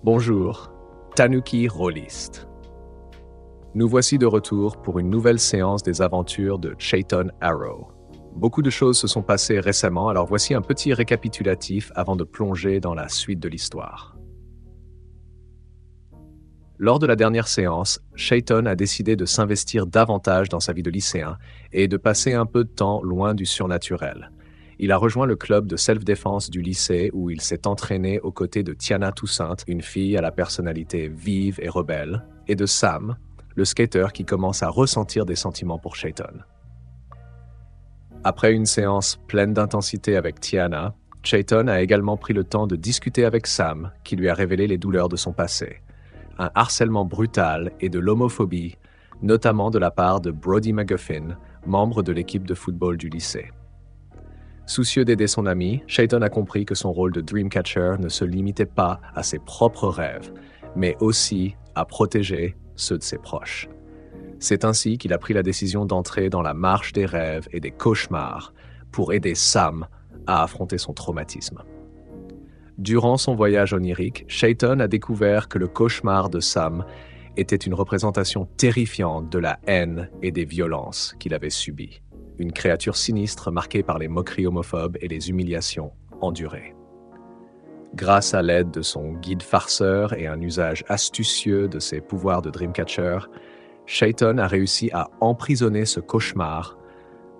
Bonjour, Tanuki Rollist. Nous voici de retour pour une nouvelle séance des aventures de Chayton Arrow. Beaucoup de choses se sont passées récemment, alors voici un petit récapitulatif avant de plonger dans la suite de l'histoire. Lors de la dernière séance, Chayton a décidé de s'investir davantage dans sa vie de lycéen et de passer un peu de temps loin du surnaturel. Il a rejoint le club de self-défense du lycée où il s'est entraîné aux côtés de Tiana Toussaint, une fille à la personnalité vive et rebelle, et de Sam, le skateur qui commence à ressentir des sentiments pour Chayton. Après une séance pleine d'intensité avec Tiana, Chayton a également pris le temps de discuter avec Sam, qui lui a révélé les douleurs de son passé. Un harcèlement brutal et de l'homophobie, notamment de la part de Brody McGuffin, membre de l'équipe de football du lycée. Soucieux d'aider son ami, Chayton a compris que son rôle de Dreamcatcher ne se limitait pas à ses propres rêves, mais aussi à protéger ceux de ses proches. C'est ainsi qu'il a pris la décision d'entrer dans la marche des rêves et des cauchemars pour aider Sam à affronter son traumatisme. Durant son voyage onirique, Chayton a découvert que le cauchemar de Sam était une représentation terrifiante de la haine et des violences qu'il avait subies. Une créature sinistre marquée par les moqueries homophobes et les humiliations endurées. Grâce à l'aide de son guide farceur et un usage astucieux de ses pouvoirs de Dreamcatcher, Chayton a réussi à emprisonner ce cauchemar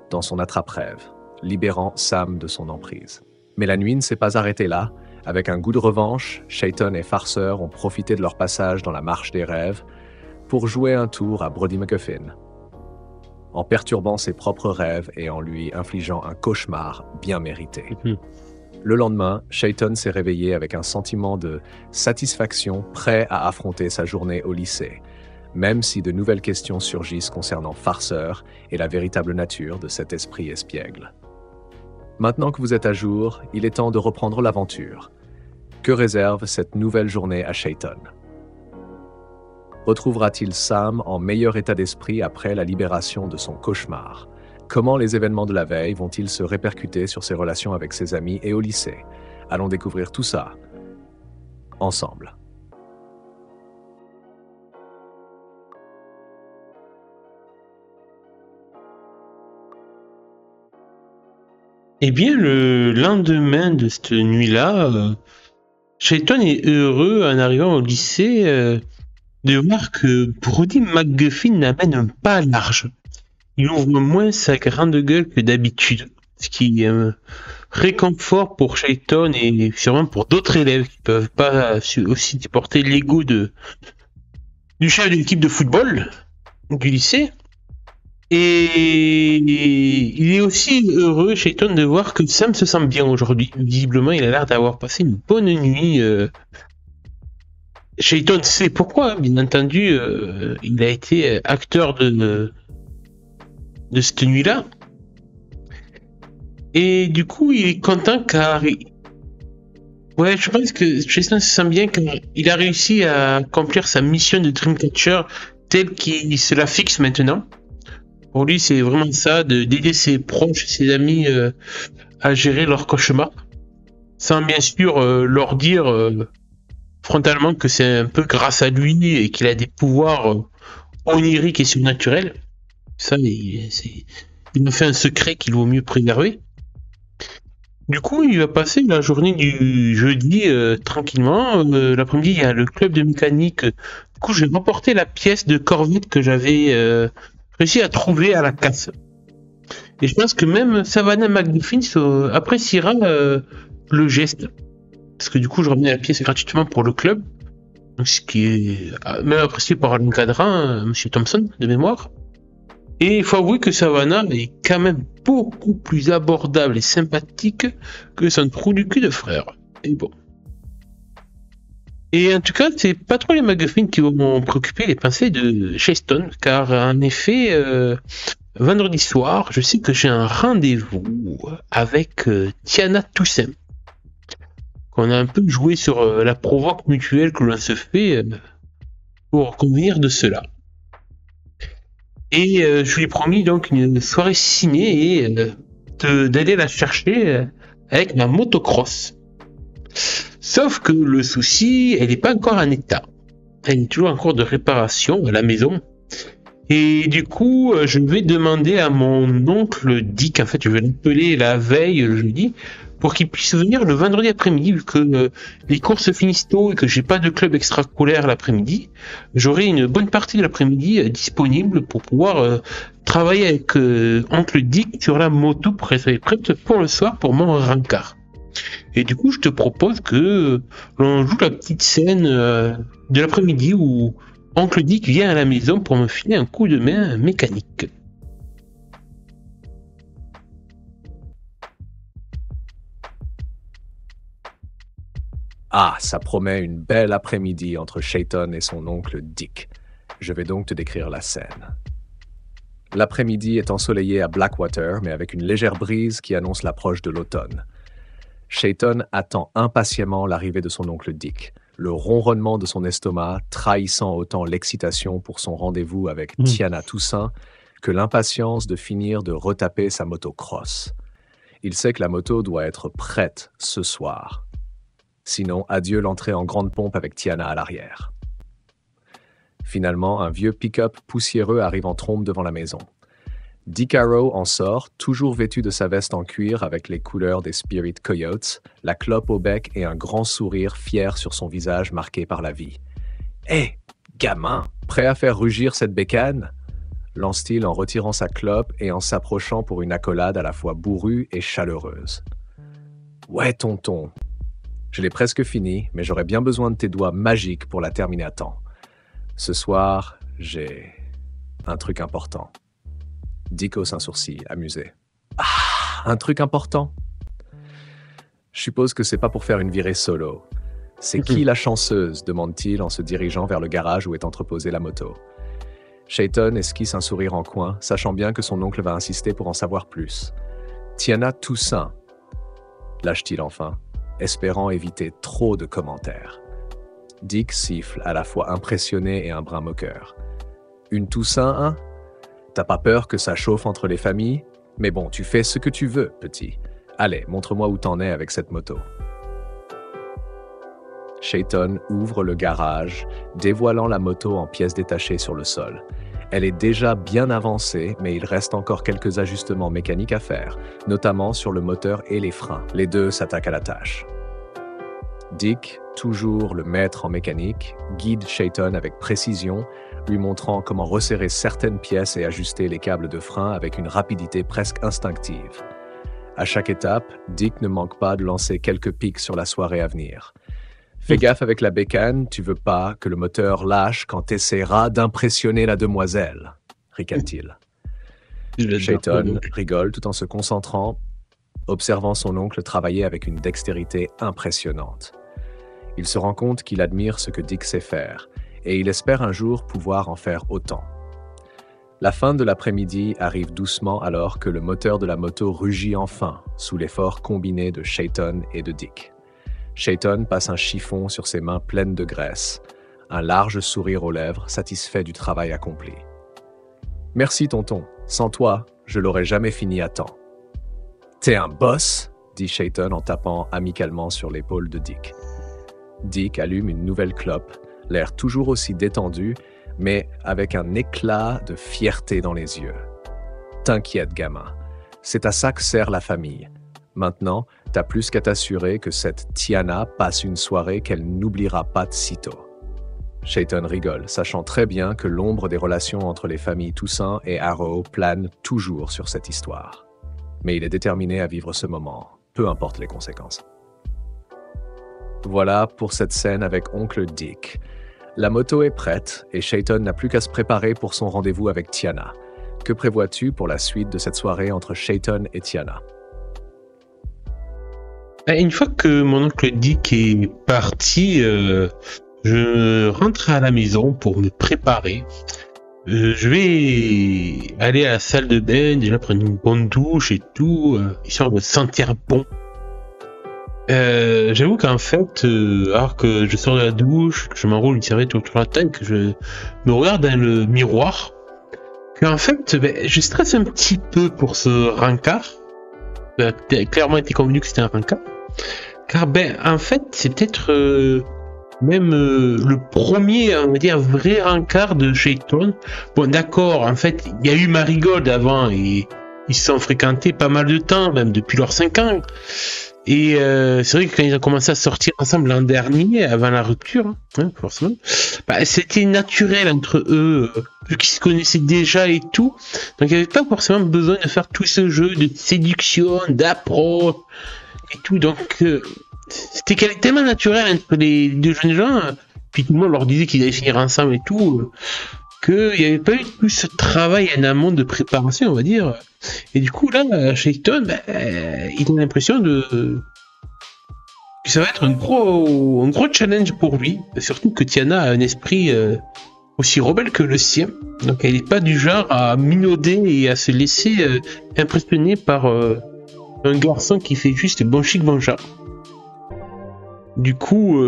dans son attrape-rêve, libérant Sam de son emprise. Mais la nuit ne s'est pas arrêtée là. Avec un goût de revanche, Chayton et Farceur ont profité de leur passage dans la marche des rêves pour jouer un tour à Brody McGuffin, en perturbant ses propres rêves et en lui infligeant un cauchemar bien mérité. Le lendemain, Chayton s'est réveillé avec un sentiment de satisfaction, prêt à affronter sa journée au lycée, même si de nouvelles questions surgissent concernant Farceur et la véritable nature de cet esprit espiègle. Maintenant que vous êtes à jour, il est temps de reprendre l'aventure. Que réserve cette nouvelle journée à Chayton? Retrouvera-t-il Sam en meilleur état d'esprit après la libération de son cauchemar? Comment les événements de la veille vont-ils se répercuter sur ses relations avec ses amis et au lycée? Allons découvrir tout ça ensemble. Eh bien, le lendemain de cette nuit-là, Chayton est heureux en arrivant au lycée de voir que Brody McGuffin n'amène pas large. Il ouvre moins sa grande gueule que d'habitude, ce qui est un réconfort pour Chayton et sûrement pour d'autres élèves qui peuvent pas aussi supporter l'ego du chef de l'équipe de football du lycée. Et il est aussi heureux, Chayton, de voir que Sam se sent bien aujourd'hui. Visiblement, il a l'air d'avoir passé une bonne nuit. Chayton sait pourquoi, bien entendu. Il a été acteur de cette nuit-là. Et du coup, il est content car... Ouais, je pense que Chayton se sent bien car il a réussi à accomplir sa mission de Dreamcatcher telle qu'il se la fixe maintenant. Pour lui, c'est vraiment ça, d'aider ses proches, ses amis à gérer leurs cauchemars, sans bien sûr leur dire frontalement que c'est un peu grâce à lui et qu'il a des pouvoirs oniriques et surnaturels. Ça, il me fait un secret qu'il vaut mieux préserver. Du coup, il va passer la journée du jeudi tranquillement. L'après-midi, il y a le club de mécanique. Du coup, j'ai remporté la pièce de Corvette que j'avais réussi à trouver à la casse. Et je pense que même Savannah McGuffin appréciera le geste. Parce que du coup, je revenais la pièce gratuitement pour le club. Ce qui est même apprécié par l'encadrant, Monsieur Thompson, de mémoire. Et il faut avouer que Savannah est quand même beaucoup plus abordable et sympathique que son trou du cul de frère. Et bon. Et en tout cas, c'est pas trop les McGuffin qui vont préoccuper les pensées de Chayton, car en effet, vendredi soir, je sais que j'ai un rendez-vous avec Tiana Toussaint. Qu'on a un peu joué sur la provoque mutuelle que l'on se fait pour convenir de cela. Et je lui ai promis donc une soirée ciné et d'aller la chercher avec ma motocross. Sauf que le souci, elle n'est pas encore en état. Elle est toujours en cours de réparation à la maison. Et du coup, je vais demander à mon oncle Dick, en fait, je vais l'appeler la veille, jeudi, pour qu'il puisse venir le vendredi après-midi, vu que les cours se finissent tôt et que j'ai pas de club extracolaire l'après-midi. J'aurai une bonne partie de l'après-midi disponible pour pouvoir travailler avec oncle Dick sur la moto pour être prête pour le soir pour mon rencard. Et du coup, je te propose que l'on joue la petite scène de l'après-midi où oncle Dick vient à la maison pour me filer un coup de main mécanique. Ah, ça promet une belle après-midi entre Chayton et son oncle Dick. Je vais donc te décrire la scène. L'après-midi est ensoleillé à Blackwater, mais avec une légère brise qui annonce l'approche de l'automne. Chayton attend impatiemment l'arrivée de son oncle Dick, le ronronnement de son estomac trahissant autant l'excitation pour son rendez-vous avec Tiana Toussaint que l'impatience de finir de retaper sa motocross. Il sait que la moto doit être prête ce soir. Sinon, adieu l'entrée en grande pompe avec Tiana à l'arrière. Finalement, un vieux pick-up poussiéreux arrive en trombe devant la maison. Dick Arrow en sort, toujours vêtu de sa veste en cuir avec les couleurs des Spirit Coyotes, la clope au bec et un grand sourire fier sur son visage marqué par la vie. « Hé, gamin, prêt à faire rugir cette bécane ?» lance-t-il en retirant sa clope et en s'approchant pour une accolade à la fois bourrue et chaleureuse. « Ouais, tonton. Je l'ai presque fini, mais j'aurais bien besoin de tes doigts magiques pour la terminer à temps. Ce soir, j'ai un truc important. » Dick hausse un sourcil, amusé. « Ah, un truc important ?» Je suppose que c'est pas pour faire une virée solo. C'est qui la chanceuse demande-t-il en se dirigeant vers le garage où est entreposée la moto. Chayton esquisse un sourire en coin, sachant bien que son oncle va insister pour en savoir plus. Tiana Toussaint, lâche-t-il enfin, espérant éviter trop de commentaires. Dick siffle, à la fois impressionné et un brin moqueur. Une Toussaint, hein? T'as pas peur que ça chauffe entre les familles? Mais bon, tu fais ce que tu veux, petit. Allez, montre-moi où t'en es avec cette moto. Chayton ouvre le garage, dévoilant la moto en pièces détachées sur le sol. Elle est déjà bien avancée, mais il reste encore quelques ajustements mécaniques à faire, notamment sur le moteur et les freins. Les deux s'attaquent à la tâche. Dick, toujours le maître en mécanique, guide Chayton avec précision, lui montrant comment resserrer certaines pièces et ajuster les câbles de frein avec une rapidité presque instinctive. À chaque étape, Dick ne manque pas de lancer quelques pics sur la soirée à venir. Fais gaffe avec la bécane, tu veux pas que le moteur lâche quand t'essaieras d'impressionner la demoiselle, ricane-t-il. Chayton rigole tout en se concentrant, observant son oncle travailler avec une dextérité impressionnante. Il se rend compte qu'il admire ce que Dick sait faire, et il espère un jour pouvoir en faire autant. La fin de l'après-midi arrive doucement alors que le moteur de la moto rugit enfin sous l'effort combiné de Chayton et de Dick. Chayton passe un chiffon sur ses mains pleines de graisse, un large sourire aux lèvres, satisfait du travail accompli. « Merci, tonton. Sans toi, je l'aurais jamais fini à temps. »« T'es un boss ?» dit Chayton en tapant amicalement sur l'épaule de Dick. Dick allume une nouvelle clope, l'air toujours aussi détendu, mais avec un éclat de fierté dans les yeux. « T'inquiète, gamin. C'est à ça que sert la famille. Maintenant, t'as plus qu'à t'assurer que cette Tiana passe une soirée qu'elle n'oubliera pas de sitôt. » Chayton rigole, sachant très bien que l'ombre des relations entre les familles Toussaint et Arrow plane toujours sur cette histoire. Mais il est déterminé à vivre ce moment, peu importe les conséquences. Voilà pour cette scène avec oncle Dick. La moto est prête et Chayton n'a plus qu'à se préparer pour son rendez-vous avec Tiana. Que prévois-tu pour la suite de cette soirée entre Chayton et Tiana? Une fois que mon oncle Dick est parti, je rentre à la maison pour me préparer. Je vais aller à la salle de bain, déjà prendre une bonne douche et tout, histoire de me sentir bon. J'avoue qu'en fait, alors que je sors de la douche, que je m'enroule une serviette autour de la tête, que je me regarde dans le miroir, qu'en fait, je stresse un petit peu pour ce rencard. Clairement été convenu que c'était un rencard. Car en fait, c'est peut-être même le premier, on va dire, vrai rencard de Chayton. Bon, d'accord, en fait, il y a eu Marigold avant et ils se sont fréquentés pas mal de temps, même depuis leurs 5 ans. Et c'est vrai que quand ils ont commencé à sortir ensemble l'an dernier, avant la rupture, forcément, c'était naturel entre eux, vu qu'ils se connaissaient déjà et tout. Donc il n'y avait pas forcément besoin de faire tout ce jeu de séduction, d'approche et tout. Donc c'était tellement naturel entre les deux jeunes gens, puis tout le monde leur disait qu'ils allaient finir ensemble et tout, qu'il n'y avait pas eu tout ce travail en amont de préparation, on va dire. Et du coup, là, Shayton, il a l'impression que ça va être un gros challenge pour lui. Surtout que Tiana a un esprit aussi rebelle que le sien. Donc elle n'est pas du genre à minauder et à se laisser impressionner par un garçon qui fait juste bon chic, bon genre. Du coup,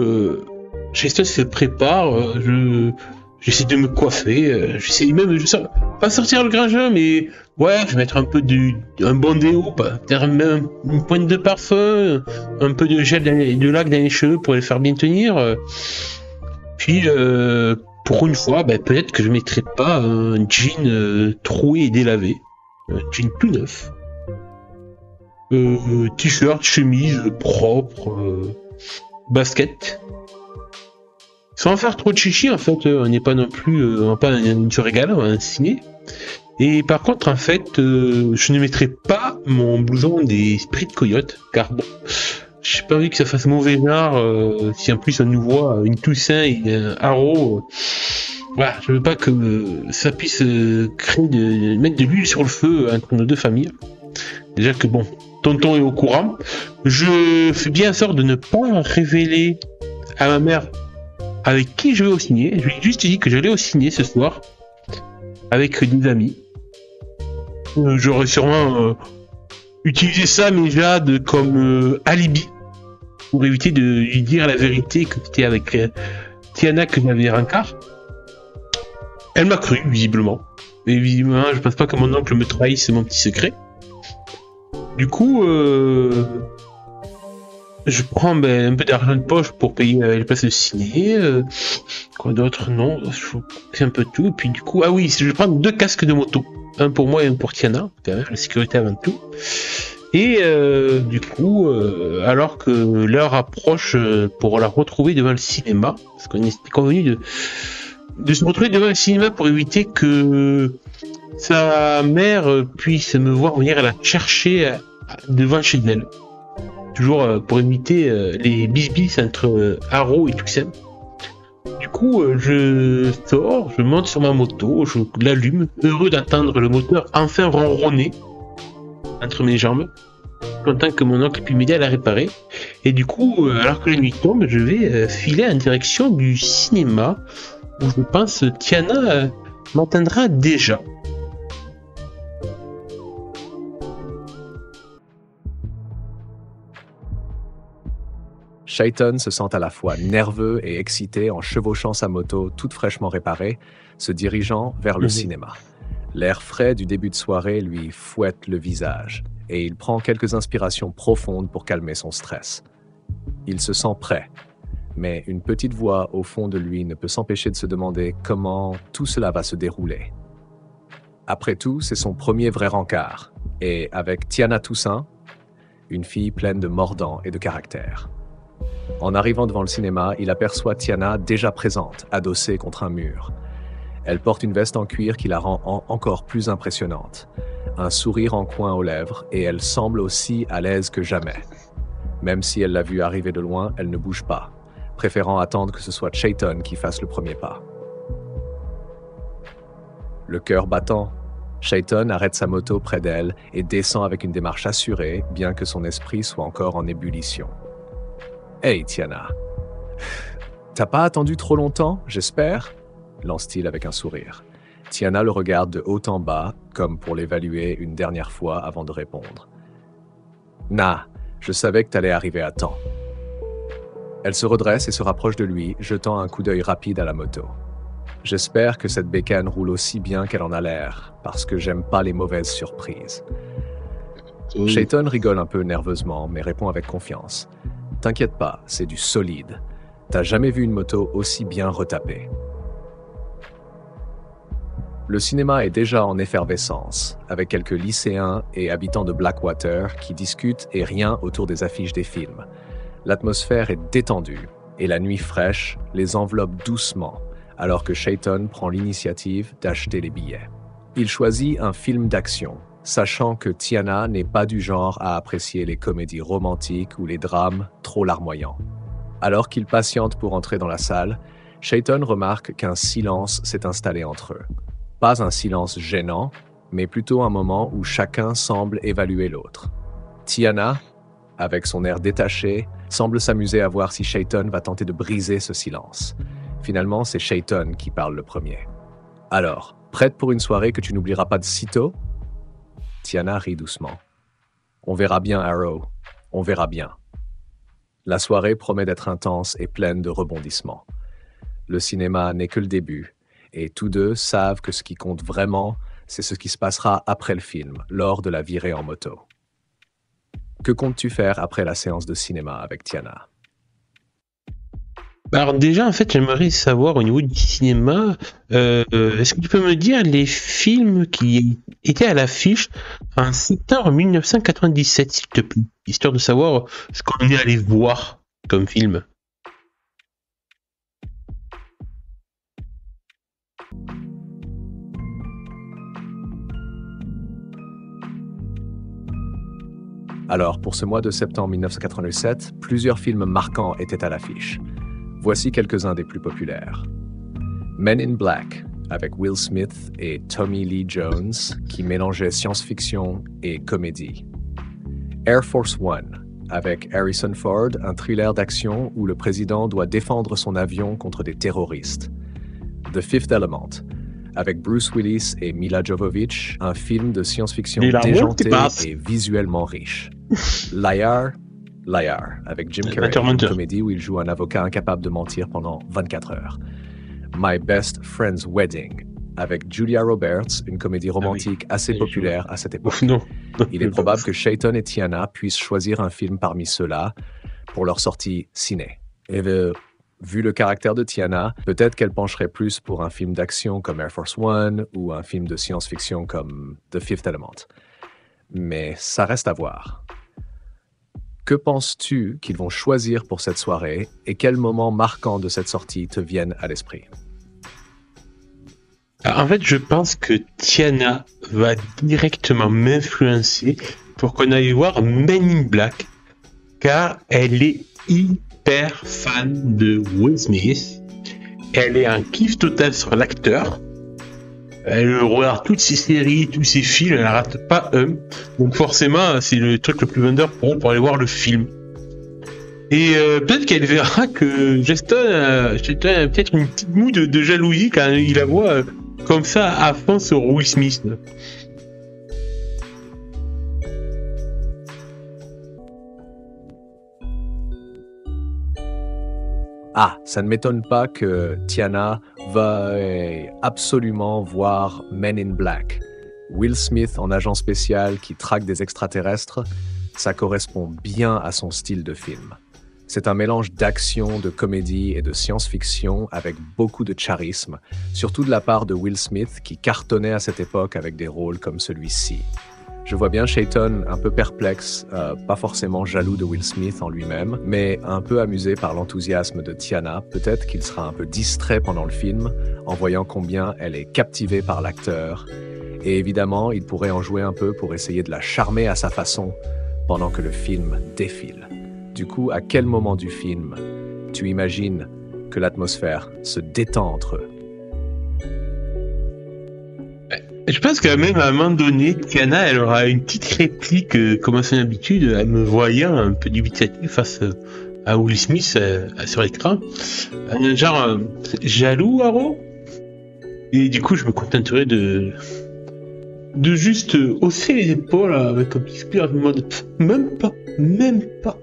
Shayton se prépare, j'essaie de me coiffer, j'essaie même, pas sortir le grand jeu, mais ouais, je vais mettre un peu un bon déo, peut-être même une pointe de parfum, un peu de gel de lac dans les cheveux pour les faire bien tenir. Puis, pour une fois, peut-être que je mettrai pas un jean troué et délavé, un jean tout neuf, t-shirt, chemise propre, basket. Sans faire trop de chichi, en fait, on n'est pas non plus, on va pas se régaler, on va un ciné. Et par contre, en fait, je ne mettrai pas mon blouson des Sprit Coyote, car bon, j'ai pas envie que ça fasse mauvais genre, si en plus on nous voit une Toussaint et un haro. Voilà, je veux pas que ça puisse mettre de l'huile sur le feu entre nos deux familles. Déjà que bon, tonton est au courant. Je fais bien en sorte de ne pas révéler à ma mère avec qui je vais au ciné. Je lui ai juste dit que j'allais au ciné ce soir avec des amis. J'aurais sûrement utilisé ça, mais Jade, comme alibi pour éviter de lui dire la vérité que c'était avec Tiana que j'avais rencard. Elle m'a cru, visiblement. Mais visiblement, je pense pas que mon oncle me trahisse mon petit secret. Du coup, je prends un peu d'argent de poche pour payer les places de ciné. Quoi d'autre? Non, c'est un peu tout. Et puis du coup, ah oui, je prends 2 casques de moto. Un pour moi et un pour Tiana. Quand même, la sécurité avant tout. Et du coup, alors que l'heure approche pour la retrouver devant le cinéma, parce qu'on était convenu de se retrouver devant le cinéma pour éviter que sa mère puisse me voir venir la chercher devant chez elle. Toujours pour éviter les bisbis entre Haro et Toussaint. Du coup, je sors, je monte sur ma moto, je l'allume, heureux d'entendre le moteur enfin ronronner entre mes jambes, content que mon oncle puisse m'aider à la réparer. Et du coup, alors que la nuit tombe, je vais filer en direction du cinéma, où je pense Tiana m'attendra déjà. Shayton se sent à la fois nerveux et excité en chevauchant sa moto toute fraîchement réparée, se dirigeant vers le cinéma. L'air frais du début de soirée lui fouette le visage et il prend quelques inspirations profondes pour calmer son stress. Il se sent prêt, mais une petite voix au fond de lui ne peut s'empêcher de se demander comment tout cela va se dérouler. Après tout, c'est son premier vrai rencard, et avec Tiana Toussaint, une fille pleine de mordants et de caractère. En arrivant devant le cinéma, il aperçoit Tiana déjà présente, adossée contre un mur. Elle porte une veste en cuir qui la rend encore plus impressionnante. Un sourire en coin aux lèvres et elle semble aussi à l'aise que jamais. Même si elle l'a vu arriver de loin, elle ne bouge pas, préférant attendre que ce soit Shayton qui fasse le premier pas. Le cœur battant, Shayton arrête sa moto près d'elle et descend avec une démarche assurée, bien que son esprit soit encore en ébullition. « Hey, Tiana, t'as pas attendu trop longtemps, j'espère ?» lance-t-il avec un sourire. Tiana le regarde de haut en bas, comme pour l'évaluer une dernière fois avant de répondre. « Nah, je savais que t'allais arriver à temps. » Elle se redresse et se rapproche de lui, jetant un coup d'œil rapide à la moto. « J'espère que cette bécane roule aussi bien qu'elle en a l'air, parce que j'aime pas les mauvaises surprises. » Shayton rigole un peu nerveusement, mais répond avec confiance. T'inquiète pas, c'est du solide. T'as jamais vu une moto aussi bien retapée. Le cinéma est déjà en effervescence, avec quelques lycéens et habitants de Blackwater qui discutent et rien autour des affiches des films. L'atmosphère est détendue, et la nuit fraîche les enveloppe doucement, alors que Chayton prend l'initiative d'acheter les billets. Il choisit un film d'action, sachant que Tiana n'est pas du genre à apprécier les comédies romantiques ou les drames trop larmoyants. Alors qu'il patiente pour entrer dans la salle, Chayton remarque qu'un silence s'est installé entre eux. Pas un silence gênant, mais plutôt un moment où chacun semble évaluer l'autre. Tiana, avec son air détaché, semble s'amuser à voir si Chayton va tenter de briser ce silence. Finalement, c'est Chayton qui parle le premier. « Alors, prête pour une soirée que tu n'oublieras pas de sitôt ?» Tiana rit doucement. « On verra bien, Arrow. On verra bien. » La soirée promet d'être intense et pleine de rebondissements. Le cinéma n'est que le début, et tous deux savent que ce qui compte vraiment, c'est ce qui se passera après le film, lors de la virée en moto. Que comptes-tu faire après la séance de cinéma avec Tiana? Alors déjà, en fait, j'aimerais savoir au niveau du cinéma, est-ce que tu peux me dire les films qui étaient à l'affiche en septembre 1997, s'il te plaît, histoire de savoir ce qu'on est allé voir comme film. Alors, pour ce mois de septembre 1987, plusieurs films marquants étaient à l'affiche. Voici quelques-uns des plus populaires. Men in Black, avec Will Smith et Tommy Lee Jones, qui mélangeait science-fiction et comédie. Air Force One, avec Harrison Ford, un thriller d'action où le président doit défendre son avion contre des terroristes. The Fifth Element, avec Bruce Willis et Mila Jovovich, un film de science-fiction déjanté et visuellement riche. Liar, avec Jim Carrey, une comédie où il joue un avocat incapable de mentir pendant 24 heures. My Best Friend's Wedding, avec Julia Roberts, une comédie romantique assez populaire à cette époque. Il est probable que Chayton et Tiana puissent choisir un film parmi ceux-là pour leur sortie ciné. Et vu le caractère de Tiana, peut-être qu'elle pencherait plus pour un film d'action comme Air Force One ou un film de science-fiction comme The Fifth Element. Mais ça reste à voir. Que penses-tu qu'ils vont choisir pour cette soirée et quels moments marquants de cette sortie te viennent à l'esprit? En fait, je pense que Tiana va directement m'influencer pour qu'on aille voir Men in Black, car elle est hyper fan de Will Smith. Elle est un kiff total sur l'acteur. Elle regarde toutes ses séries, tous ses films, elle ne rate pas un. Donc forcément, c'est le truc le plus vendeur pour elle pour aller voir le film. Et peut-être qu'elle verra que Chayton a peut-être une petite moue de jalousie quand il la voit comme ça à fond sur Will Smith. Ah, ça ne m'étonne pas que Tiana veuille absolument voir Men in Black. Will Smith en agent spécial qui traque des extraterrestres, ça correspond bien à son style de film. C'est un mélange d'action, de comédie et de science-fiction avec beaucoup de charisme, surtout de la part de Will Smith qui cartonnait à cette époque avec des rôles comme celui-ci. Je vois bien Chayton un peu perplexe, pas forcément jaloux de Will Smith en lui-même, mais un peu amusé par l'enthousiasme de Tiana. Peut-être qu'il sera un peu distrait pendant le film, en voyant combien elle est captivée par l'acteur. Et évidemment, il pourrait en jouer un peu pour essayer de la charmer à sa façon, pendant que le film défile. Du coup, à quel moment du film tu imagines que l'atmosphère se détend entre eux? Je pense qu'à même à un moment donné, Tiana, elle aura une petite réplique, comme à son habitude, elle me voyant un peu dubitatif face à Will Smith sur l'écran. Genre, jaloux, Haro? Et du coup, je me contenterai de juste hausser les épaules avec un petit soupir en mode même pas.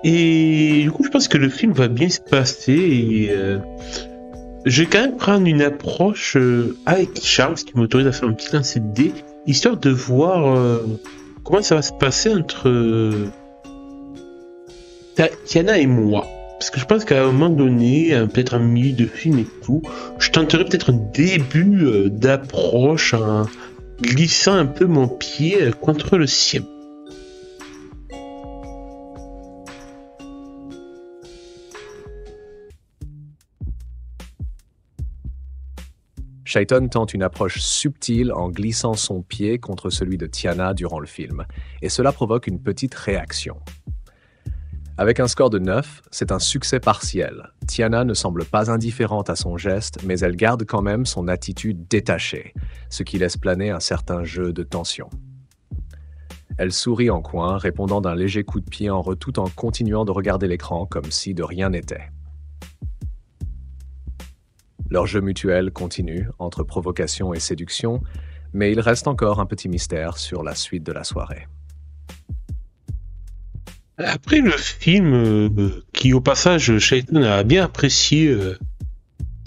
Et du coup, je pense que le film va bien se passer et je vais quand même prendre une approche avec Charles, qui m'autorise à faire un petit lancer de dés, histoire de voir comment ça va se passer entre Tiana et moi. Parce que je pense qu'à un moment donné, peut-être un milieu de film et tout, je tenterai peut-être un début d'approche en glissant un peu mon pied contre le sien. Chayton tente une approche subtile en glissant son pied contre celui de Tiana durant le film, et cela provoque une petite réaction. Avec un score de 9, c'est un succès partiel. Tiana ne semble pas indifférente à son geste, mais elle garde quand même son attitude détachée, ce qui laisse planer un certain jeu de tension. Elle sourit en coin, répondant d'un léger coup de pied tout en continuant de regarder l'écran comme si de rien n'était. Leur jeu mutuel continue, entre provocation et séduction, mais il reste encore un petit mystère sur la suite de la soirée. Après le film, qui au passage, Chayton a bien apprécié,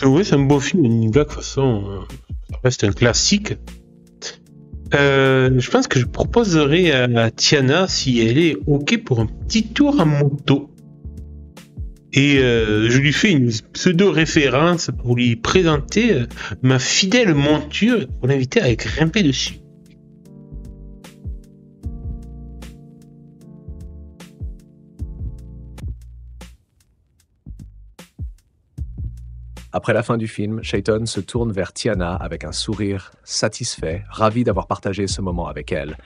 oui, c'est un beau film, une blague, de toute façon, ça reste un classique. Je pense que je proposerais à Tiana si elle est OK pour un petit tour en moto. Et je lui fais une pseudo-référence pour lui présenter ma fidèle monture pour l'inviter à grimper dessus. Après la fin du film, Chayton se tourne vers Tiana avec un sourire satisfait, ravi d'avoir partagé ce moment avec elle,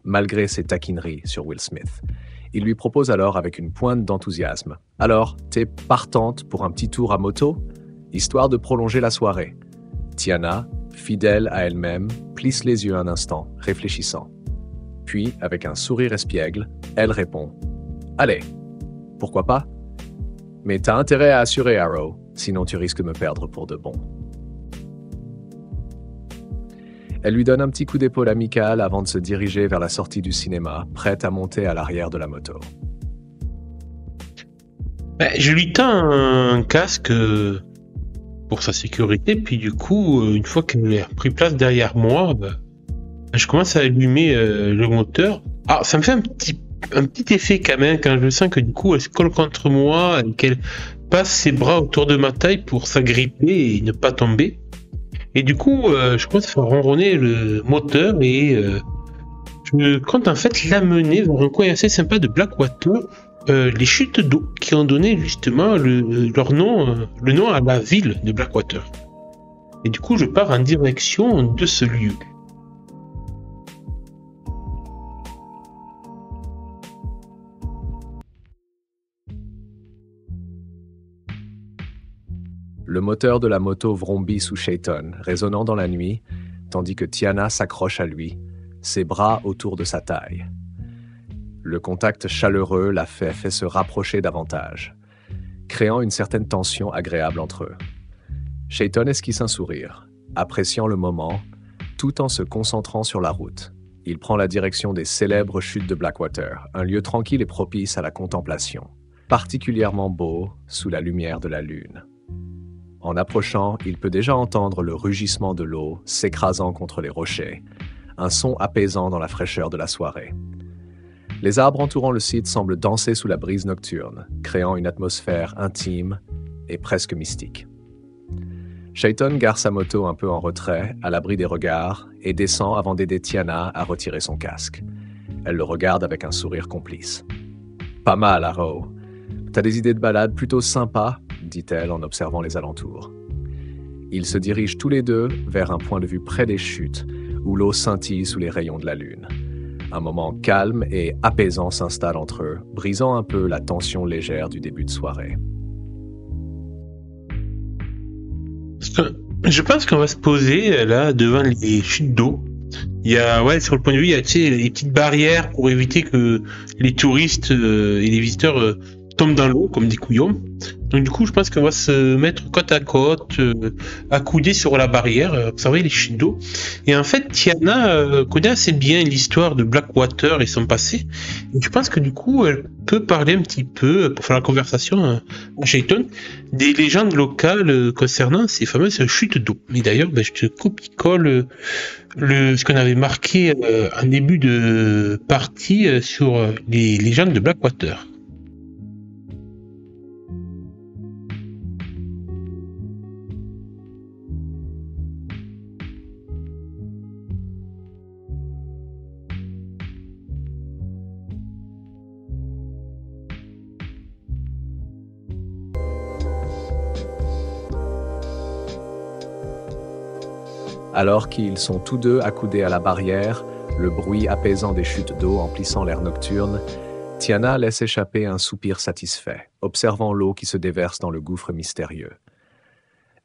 malgré ses taquineries sur Will Smith. Il lui propose alors avec une pointe d'enthousiasme. « Alors, t'es partante pour un petit tour à moto ?» Histoire de prolonger la soirée. Tiana, fidèle à elle-même, plisse les yeux un instant, réfléchissant. Puis, avec un sourire espiègle, elle répond « Allez, pourquoi pas ? Mais t'as intérêt à assurer, Arrow, sinon tu risques de me perdre pour de bon. » Elle lui donne un petit coup d'épaule amical avant de se diriger vers la sortie du cinéma, prête à monter à l'arrière de la moto. Je lui tends un casque pour sa sécurité, puis du coup, une fois qu'elle a pris place derrière moi, je commence à allumer le moteur. Ah, ça me fait un petit effet quand même quand je sens que du coup elle se colle contre moi et qu'elle passe ses bras autour de ma taille pour s'agripper et ne pas tomber. Et du coup, je commence à faire ronronner le moteur et je compte en fait l'amener vers un coin assez sympa de Blackwater, les chutes d'eau qui ont donné justement leur nom, le nom à la ville de Blackwater. Et du coup, je pars en direction de ce lieu. Le moteur de la moto vrombit sous Chayton, résonnant dans la nuit, tandis que Tiana s'accroche à lui, ses bras autour de sa taille. Le contact chaleureux la fait se rapprocher davantage, créant une certaine tension agréable entre eux. Chayton esquisse un sourire, appréciant le moment, tout en se concentrant sur la route. Il prend la direction des célèbres chutes de Blackwater, un lieu tranquille et propice à la contemplation, particulièrement beau sous la lumière de la lune. En approchant, il peut déjà entendre le rugissement de l'eau s'écrasant contre les rochers, un son apaisant dans la fraîcheur de la soirée. Les arbres entourant le site semblent danser sous la brise nocturne, créant une atmosphère intime et presque mystique. Chayton gare sa moto un peu en retrait, à l'abri des regards, et descend avant d'aider Tiana à retirer son casque. Elle le regarde avec un sourire complice. « Pas mal, Arrow. T'as des idées de balade plutôt sympas ?» dit-elle en observant les alentours. Ils se dirigent tous les deux vers un point de vue près des chutes, où l'eau scintille sous les rayons de la lune. Un moment calme et apaisant s'installe entre eux, brisant un peu la tension légère du début de soirée. Je pense qu'on va se poser là devant les chutes d'eau. Il y a, sur le point de vue, il y a, les petites barrières pour éviter que les touristes et les visiteurs tombent dans l'eau comme des couillons. Donc du coup, je pense qu'on va se mettre côte à côte, accoudés sur la barrière, observer les chutes d'eau. Et en fait, Tiana connaît assez bien l'histoire de Blackwater et son passé. Et je pense que du coup, elle peut parler un petit peu, pour faire la conversation à Chayton, des légendes locales concernant ces fameuses chutes d'eau. Mais d'ailleurs, je te copie-colle ce qu'on avait marqué en début de partie sur les légendes de Blackwater. Alors qu'ils sont tous deux accoudés à la barrière, le bruit apaisant des chutes d'eau emplissant l'air nocturne, Tiana laisse échapper un soupir satisfait, observant l'eau qui se déverse dans le gouffre mystérieux.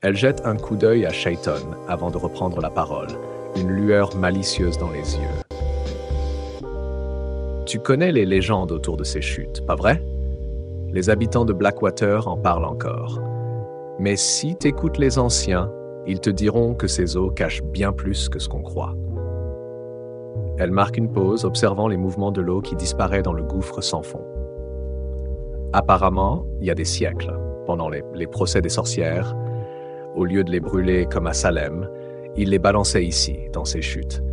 Elle jette un coup d'œil à Chayton avant de reprendre la parole, une lueur malicieuse dans les yeux. Tu connais les légendes autour de ces chutes, pas vrai? Les habitants de Blackwater en parlent encore. Mais si t'écoutes les anciens, ils te diront que ces eaux cachent bien plus que ce qu'on croit. Elle marque une pause, observant les mouvements de l'eau qui disparaît dans le gouffre sans fond. Apparemment, il y a des siècles, pendant les procès des sorcières, au lieu de les brûler comme à Salem, ils les balançaient ici, dans ces chutes.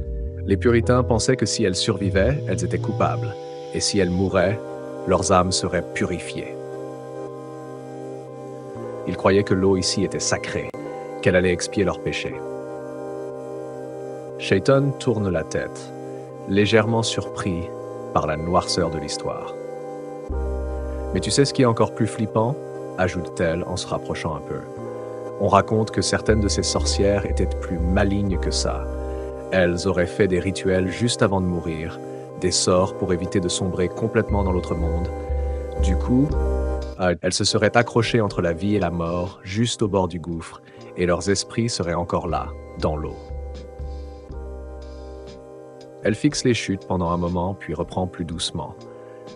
Les puritains pensaient que si elles survivaient, elles étaient coupables, et si elles mouraient, leurs âmes seraient purifiées. Ils croyaient que l'eau ici était sacrée, qu'elle allait expier leurs péchés. Chayton tourne la tête, légèrement surpris par la noirceur de l'histoire. Mais tu sais ce qui est encore plus flippant? Ajoute-t-elle en se rapprochant un peu. On raconte que certaines de ces sorcières étaient plus malignes que ça. Elles auraient fait des rituels juste avant de mourir, des sorts pour éviter de sombrer complètement dans l'autre monde. Du coup, elles se seraient accrochées entre la vie et la mort, juste au bord du gouffre, et leurs esprits seraient encore là, dans l'eau. Elle fixe les chutes pendant un moment, puis reprend plus doucement.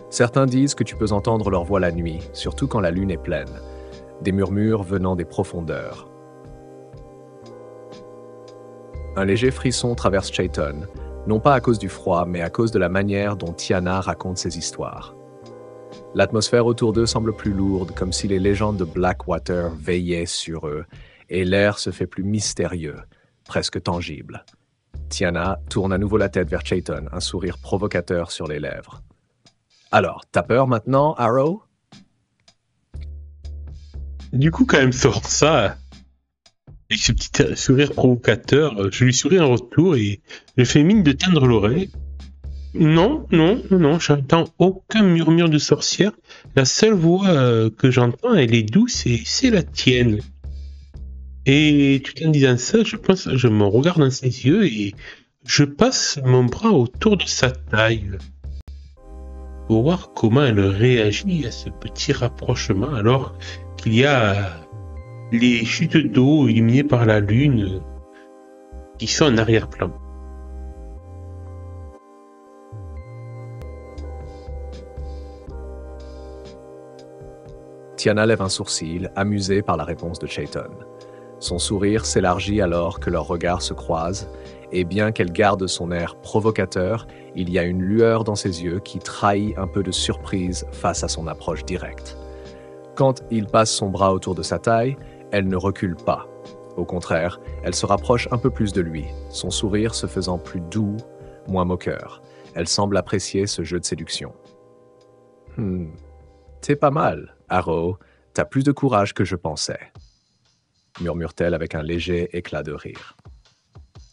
Certains disent que tu peux entendre leur voix la nuit, surtout quand la lune est pleine. Des murmures venant des profondeurs. Un léger frisson traverse Chayton, non pas à cause du froid, mais à cause de la manière dont Tiana raconte ses histoires. L'atmosphère autour d'eux semble plus lourde, comme si les légendes de Blackwater veillaient sur eux, et l'air se fait plus mystérieux, presque tangible. Tiana tourne à nouveau la tête vers Chayton, un sourire provocateur sur les lèvres. « Alors, t'as peur maintenant, Arrow ?» Du coup, quand même sort ça, avec ce petit sourire provocateur, je lui souris en retour et je fais mine de tendre l'oreille. Non, j'entends aucun murmure de sorcière. La seule voix que j'entends, elle est douce et c'est la tienne. Et tout en disant ça, je me regarde dans ses yeux et je passe mon bras autour de sa taille pour voir comment elle réagit à ce petit rapprochement alors qu'il y a les chutes d'eau illuminées par la lune qui sont en arrière-plan. Tiana lève un sourcil, amusée par la réponse de Chayton. Son sourire s'élargit alors que leurs regards se croisent, et bien qu'elle garde son air provocateur, il y a une lueur dans ses yeux qui trahit un peu de surprise face à son approche directe. Quand il passe son bras autour de sa taille, elle ne recule pas. Au contraire, elle se rapproche un peu plus de lui, son sourire se faisant plus doux, moins moqueur. Elle semble apprécier ce jeu de séduction. « T'es pas mal, Arrow, t'as plus de courage que je pensais. » murmure-t-elle avec un léger éclat de rire.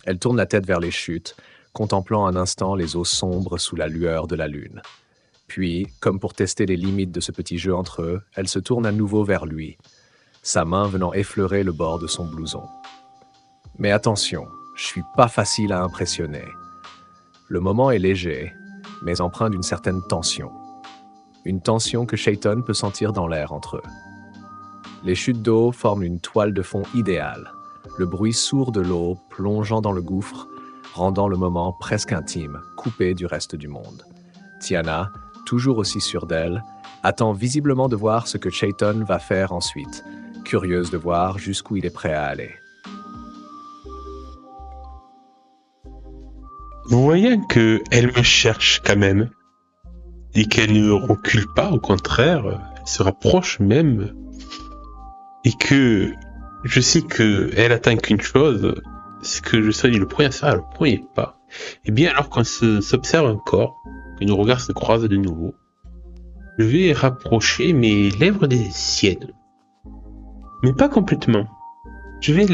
Elle tourne la tête vers les chutes, contemplant un instant les eaux sombres sous la lueur de la lune. Puis, comme pour tester les limites de ce petit jeu entre eux, elle se tourne à nouveau vers lui, sa main venant effleurer le bord de son blouson. Mais attention, je suis pas facile à impressionner. Le moment est léger, mais empreint d'une certaine tension. Une tension que Chayton peut sentir dans l'air entre eux. Les chutes d'eau forment une toile de fond idéale, le bruit sourd de l'eau plongeant dans le gouffre, rendant le moment presque intime, coupé du reste du monde. Tiana, toujours aussi sûre d'elle, attend visiblement de voir ce que Chayton va faire ensuite, curieuse de voir jusqu'où il est prêt à aller. Voyant qu'elle me cherche quand même, et qu'elle ne recule pas, au contraire, elle se rapproche même, et que je sais qu'elle attend qu'une chose, c'est que je sois le premier à faire le premier pas. Et bien alors qu'on s'observe encore, que nos regards se croisent de nouveau, je vais rapprocher mes lèvres des siennes. Mais pas complètement. Je vais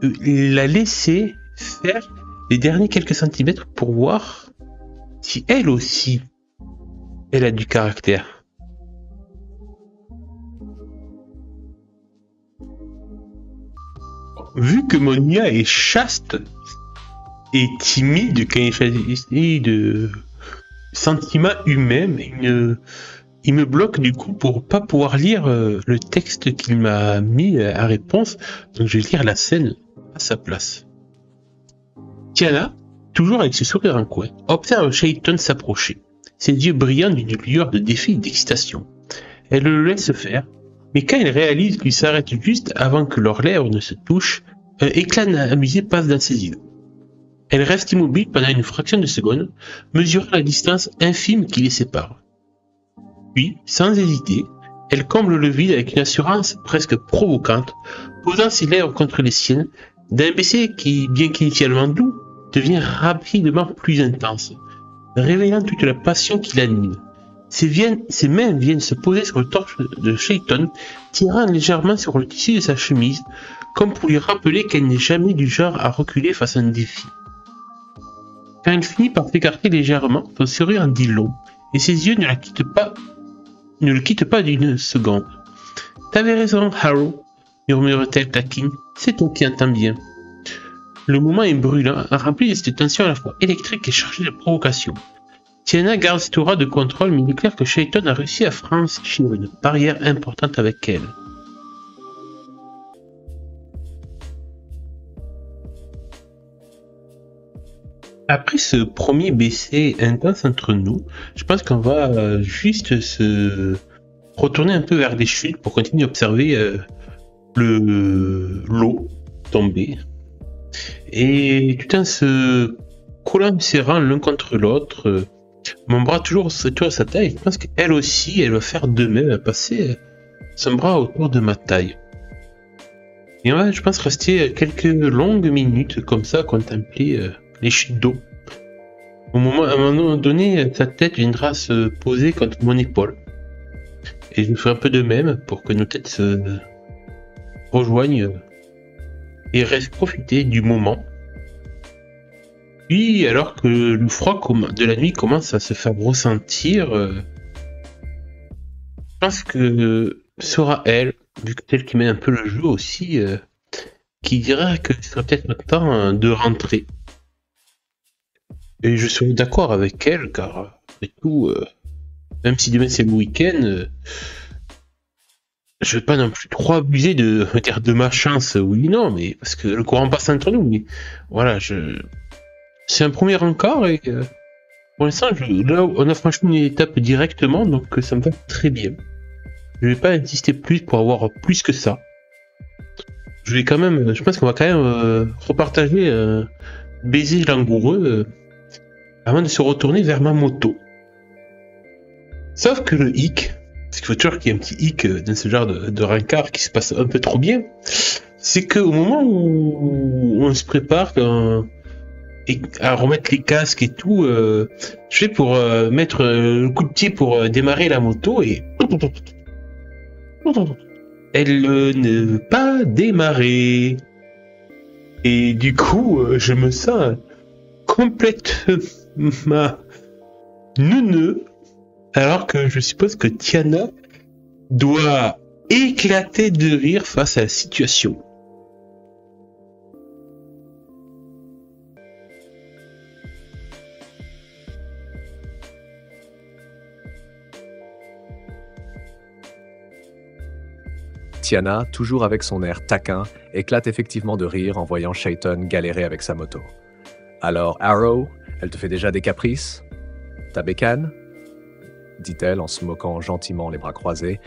la laisser faire les derniers quelques centimètres pour voir si elle aussi, elle a du caractère. vu que mon IA est chaste et timide quand il s'agit de sentiments humains, il me bloque du coup pour pas pouvoir lire le texte qu'il m'a mis à réponse. Donc je vais lire la scène à sa place. Tiana, toujours avec ses sourires en coin, observe Chayton s'approcher, ses yeux brillants d'une lueur de défi et d'excitation. Elle le laisse faire, mais quand elle réalise qu'il s'arrête juste avant que leurs lèvres ne se touchent, un éclat amusé passe dans ses yeux. Elle reste immobile pendant une fraction de seconde, mesurant la distance infime qui les sépare. Puis, sans hésiter, elle comble le vide avec une assurance presque provocante, posant ses lèvres contre les siennes, d'un baiser qui, bien qu'initialement doux, devient rapidement plus intense, révélant toute la passion qui l'anime. Ses mains viennent se poser sur le torse de Chayton, tirant légèrement sur le tissu de sa chemise, comme pour lui rappeler qu'elle n'est jamais du genre à reculer face à un défi. Quand elle finit par s'écarter légèrement, son sourire en dit long, et ses yeux ne le quittent pas d'une seconde. « T'avais raison, Harrow, murmure-t-elle taquine, c'est toi qui entends bien. » Le moment est brûlant, rempli de cette tension à la fois électrique et chargée de provocation. Tiana garde cette aura de contrôle, mais il est clair que Chayton a réussi à franchir une barrière importante avec elle. Après ce premier baiser intense entre nous, je pense qu'on va juste se retourner un peu vers les chutes pour continuer à observer l'eau tomber. Et tout en se collant, serrant l'un contre l'autre, mon bras toujours autour de sa taille, je pense qu'elle aussi, elle va faire de même, elle va passer son bras autour de ma taille. Et on va, je pense, rester quelques longues minutes comme ça à contempler les chutes d'eau. À un moment donné, sa tête viendra se poser contre mon épaule. Et je ferai un peu de même pour que nos têtes se rejoignent et restent profiter du moment. Puis, alors que le froid de la nuit commence à se faire ressentir, je pense que ce sera elle, vu que celle qui mène un peu le jeu aussi, qui dira que ce serait peut-être notre temps de rentrer. Et je suis d'accord avec elle, car après tout, même si demain c'est le week-end, je vais pas non plus trop abuser de ma chance, oui non, mais parce que le courant passe entre nous, mais voilà, c'est un premier encart et pour l'instant, là, on a franchi une étape directement, donc ça me va très bien. Je vais pas insister plus pour avoir plus que ça. Je pense qu'on va quand même repartager baiser langoureux avant de se retourner vers ma moto. Sauf que le hic, parce qu'il faut toujours qu'il y ait un petit hic dans ce genre de rencard qui se passe un peu trop bien, c'est qu'au moment où on se prépare à remettre les casques et tout, je fais pour mettre le coup de pied pour démarrer la moto et elle ne veut pas démarrer. Et du coup, je me sens complètement neuneux, alors que je suppose que Tiana doit éclater de rire face à la situation. Tiana, toujours avec son air taquin, éclate effectivement de rire en voyant Chayton galérer avec sa moto. Alors, Arrow, elle te fait déjà des caprices? Ta bécane? Dit-elle en se moquant gentiment les bras croisés,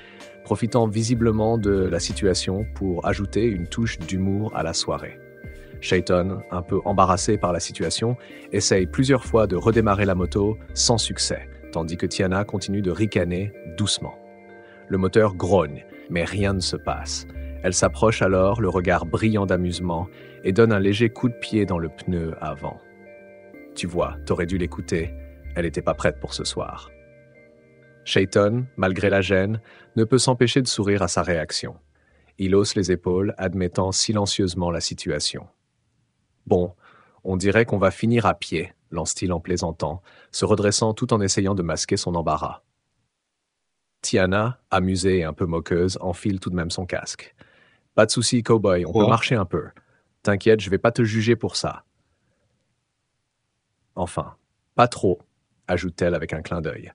profitant visiblement de la situation pour ajouter une touche d'humour à la soirée. Chayton, un peu embarrassé par la situation, essaye plusieurs fois de redémarrer la moto sans succès, tandis que Tiana continue de ricaner doucement. Le moteur grogne, mais rien ne se passe. Elle s'approche alors, le regard brillant d'amusement, et donne un léger coup de pied dans le pneu avant. Tu vois, t'aurais dû l'écouter, elle n'était pas prête pour ce soir. Chayton, malgré la gêne, ne peut s'empêcher de sourire à sa réaction. Il hausse les épaules, admettant silencieusement la situation. Bon, on dirait qu'on va finir à pied, lance-t-il en plaisantant, se redressant tout en essayant de masquer son embarras. Tiana, amusée et un peu moqueuse, enfile tout de même son casque. Pas de souci, cowboy, on peut marcher un peu. T'inquiète, je vais pas te juger pour ça. Enfin, pas trop, ajoute-t-elle avec un clin d'œil.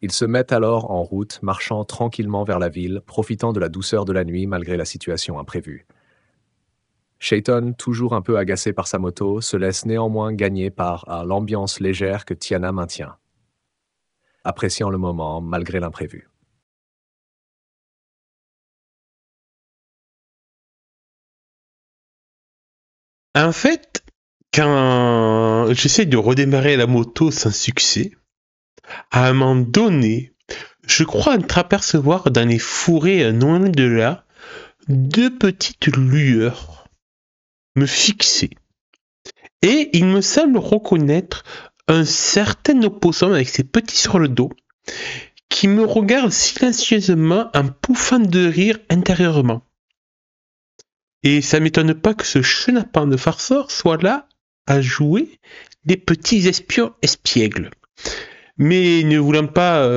Ils se mettent alors en route, marchant tranquillement vers la ville, profitant de la douceur de la nuit malgré la situation imprévue. Chayton, toujours un peu agacé par sa moto, se laisse néanmoins gagner par l'ambiance légère que Tiana maintient, appréciant le moment malgré l'imprévu. En fait, quand j'essaie de redémarrer la moto sans succès, à un moment donné, je crois entreapercevoir dans les fourrés non loin de là, deux petites lueurs me fixer. Et il me semble reconnaître un certain opossum avec ses petits sur le dos qui me regarde silencieusement en pouffant de rire intérieurement. Et ça m'étonne pas que ce chenapan de farceur soit là à jouer des petits espions espiègles. Mais ne voulant pas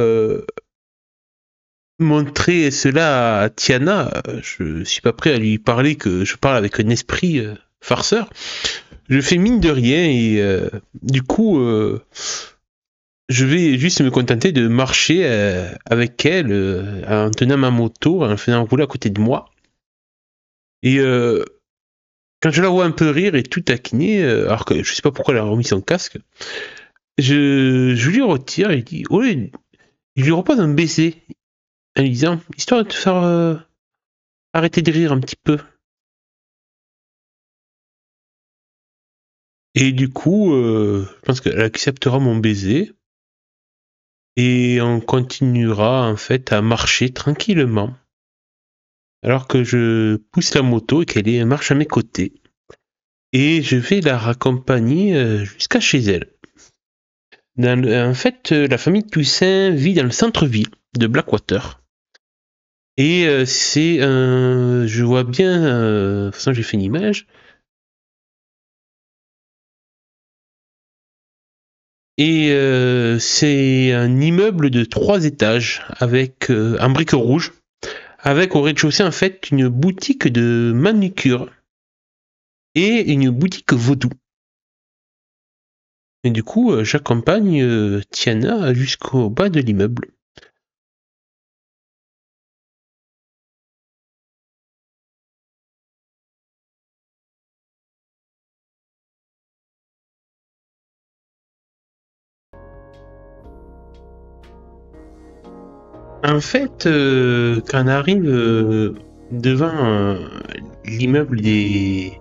montrer cela à Tiana, je suis pas prêt à lui parler que je parle avec un esprit farceur. Je fais mine de rien et du coup, je vais juste me contenter de marcher avec elle en tenant ma moto, en faisant rouler à côté de moi. Et quand je la vois un peu rire et tout taquiner, alors que je sais pas pourquoi elle a remis son casque, je lui retire et dis, ouais, je lui repose un baiser en lui disant, histoire de te faire arrêter de rire un petit peu. Et du coup, je pense qu'elle acceptera mon baiser et on continuera en fait à marcher tranquillement. Alors que je pousse la moto et qu'elle marche à mes côtés. Et je vais la raccompagner jusqu'à chez elle. En fait, la famille Toussaint vit dans le centre-ville de Blackwater. Et je vois bien, de toute façon j'ai fait une image. Et c'est un immeuble de 3 étages avec un brique rouge, avec au rez-de-chaussée en fait une boutique de manucure et une boutique vaudou. Et du coup, j'accompagne Tiana jusqu'au bas de l'immeuble. En fait, quand on arrive devant l'immeuble des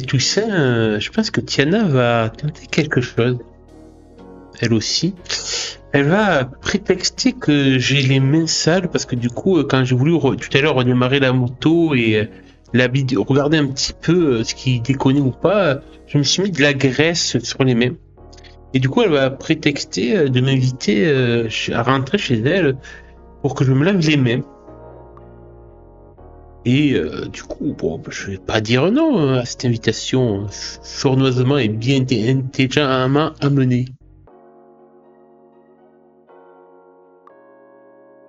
Toussaints, je pense que Tiana va tenter quelque chose. Elle aussi. Elle va prétexter que j'ai les mains sales parce que du coup, quand j'ai voulu tout à l'heure redémarrer la moto et regarder un petit peu ce qui déconnait ou pas, je me suis mis de la graisse sur les mains. Et du coup, elle va prétexter de m'inviter à rentrer chez elle pour que je me lave les mains. Et du coup, bon, je vais pas dire non à cette invitation sournoisement et bien intelligemment amenée.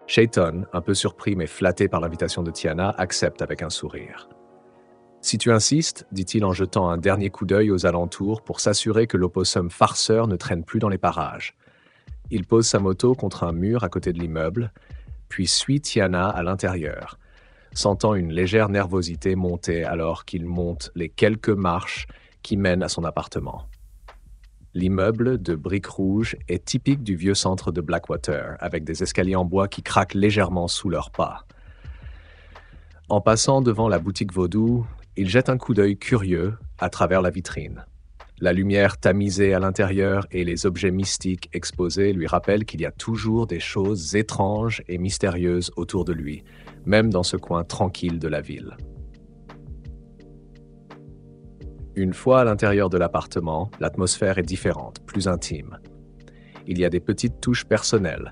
Chayton, un peu surpris mais flatté par l'invitation de Tiana, accepte avec un sourire. « Si tu insistes, dit-il en jetant un dernier coup d'œil aux alentours pour s'assurer que l'opossum farceur ne traîne plus dans les parages. Il pose sa moto contre un mur à côté de l'immeuble, puis suit Tiana à l'intérieur, sentant une légère nervosité monter alors qu'il monte les quelques marches qui mènent à son appartement. L'immeuble de briques rouges est typique du vieux centre de Blackwater, avec des escaliers en bois qui craquent légèrement sous leurs pas. En passant devant la boutique vaudou, il jette un coup d'œil curieux à travers la vitrine. La lumière tamisée à l'intérieur et les objets mystiques exposés lui rappellent qu'il y a toujours des choses étranges et mystérieuses autour de lui, même dans ce coin tranquille de la ville. Une fois à l'intérieur de l'appartement, l'atmosphère est différente, plus intime. Il y a des petites touches personnelles,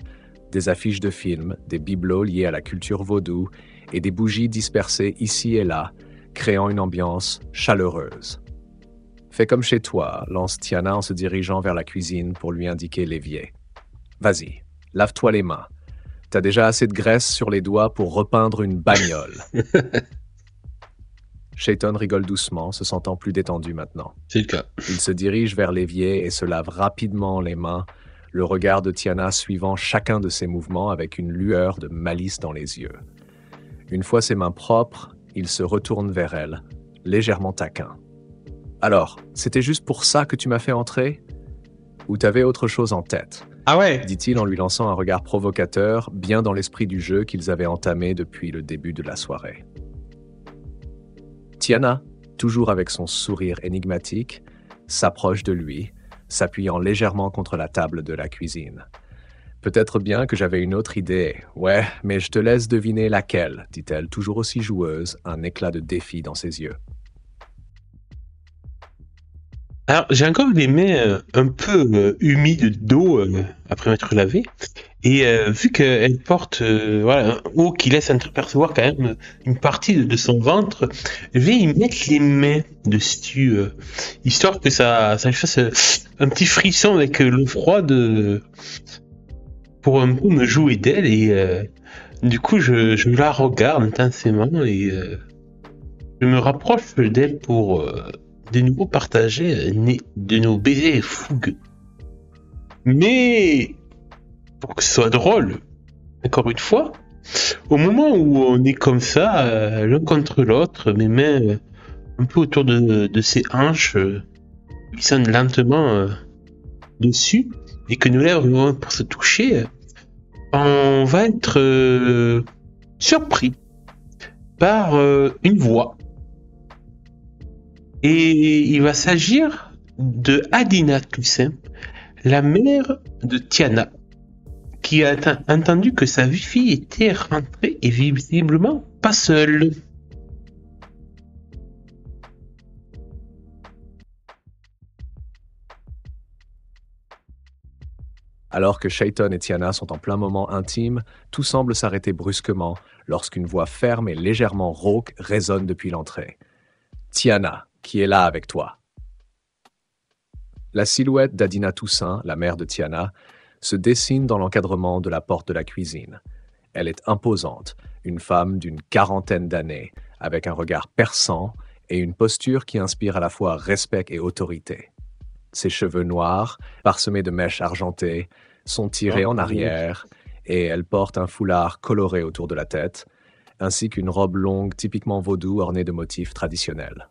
des affiches de films, des bibelots liés à la culture vaudou et des bougies dispersées ici et là, créant une ambiance chaleureuse. « Fais comme chez toi », lance Tiana en se dirigeant vers la cuisine pour lui indiquer l'évier. « Vas-y, lave-toi les mains. T'as déjà assez de graisse sur les doigts pour repeindre une bagnole. » Shayton rigole doucement, se sentant plus détendu maintenant. C'est le cas. Il se dirige vers l'évier et se lave rapidement les mains, le regard de Tiana suivant chacun de ses mouvements avec une lueur de malice dans les yeux. Une fois ses mains propres, il se retourne vers elle, légèrement taquin. « Alors, c'était juste pour ça que tu m'as fait entrer ? Ou t'avais autre chose en tête ?» Ah ouais. dit-il en lui lançant un regard provocateur, bien dans l'esprit du jeu qu'ils avaient entamé depuis le début de la soirée. Tiana, toujours avec son sourire énigmatique, s'approche de lui, s'appuyant légèrement contre la table de la cuisine. « Peut-être bien que j'avais une autre idée. Ouais, mais je te laisse deviner laquelle, dit-elle, toujours aussi joueuse, un éclat de défi dans ses yeux. Alors, j'ai encore les mains un peu humides d'eau après m'être lavé. Et vu qu'elle porte voilà, un haut qui laisse entreapercevoir quand même une partie de son ventre, je vais y mettre les mains dessus, histoire que ça lui fasse un petit frisson avec l'eau froide pour un peu me jouer d'elle. Et du coup, je la regarde intensément et je me rapproche d'elle pour de nouveau partager de nos baisers fougueux. Mais pour que ce soit drôle, encore une fois, au moment où on est comme ça, l'un contre l'autre, mes mains un peu autour de ses hanches, glissant lentement dessus, et que nos lèvres vont pour se toucher, on va être surpris par une voix. Et il va s'agir de Adina Toussaint, la mère de Tiana, qui a entendu que sa fille était rentrée et visiblement pas seule. Alors que Shayton et Tiana sont en plein moment intime, tout semble s'arrêter brusquement lorsqu'une voix ferme et légèrement rauque résonne depuis l'entrée. « Tiana, qui est là avec toi ?» La silhouette d'Adina Toussaint, la mère de Tiana, se dessine dans l'encadrement de la porte de la cuisine. Elle est imposante, une femme d'une quarantaine d'années, avec un regard perçant et une posture qui inspire à la fois respect et autorité. Ses cheveux noirs, parsemés de mèches argentées, sont tirés en arrière et elle porte un foulard coloré autour de la tête, ainsi qu'une robe longue typiquement vaudou ornée de motifs traditionnels.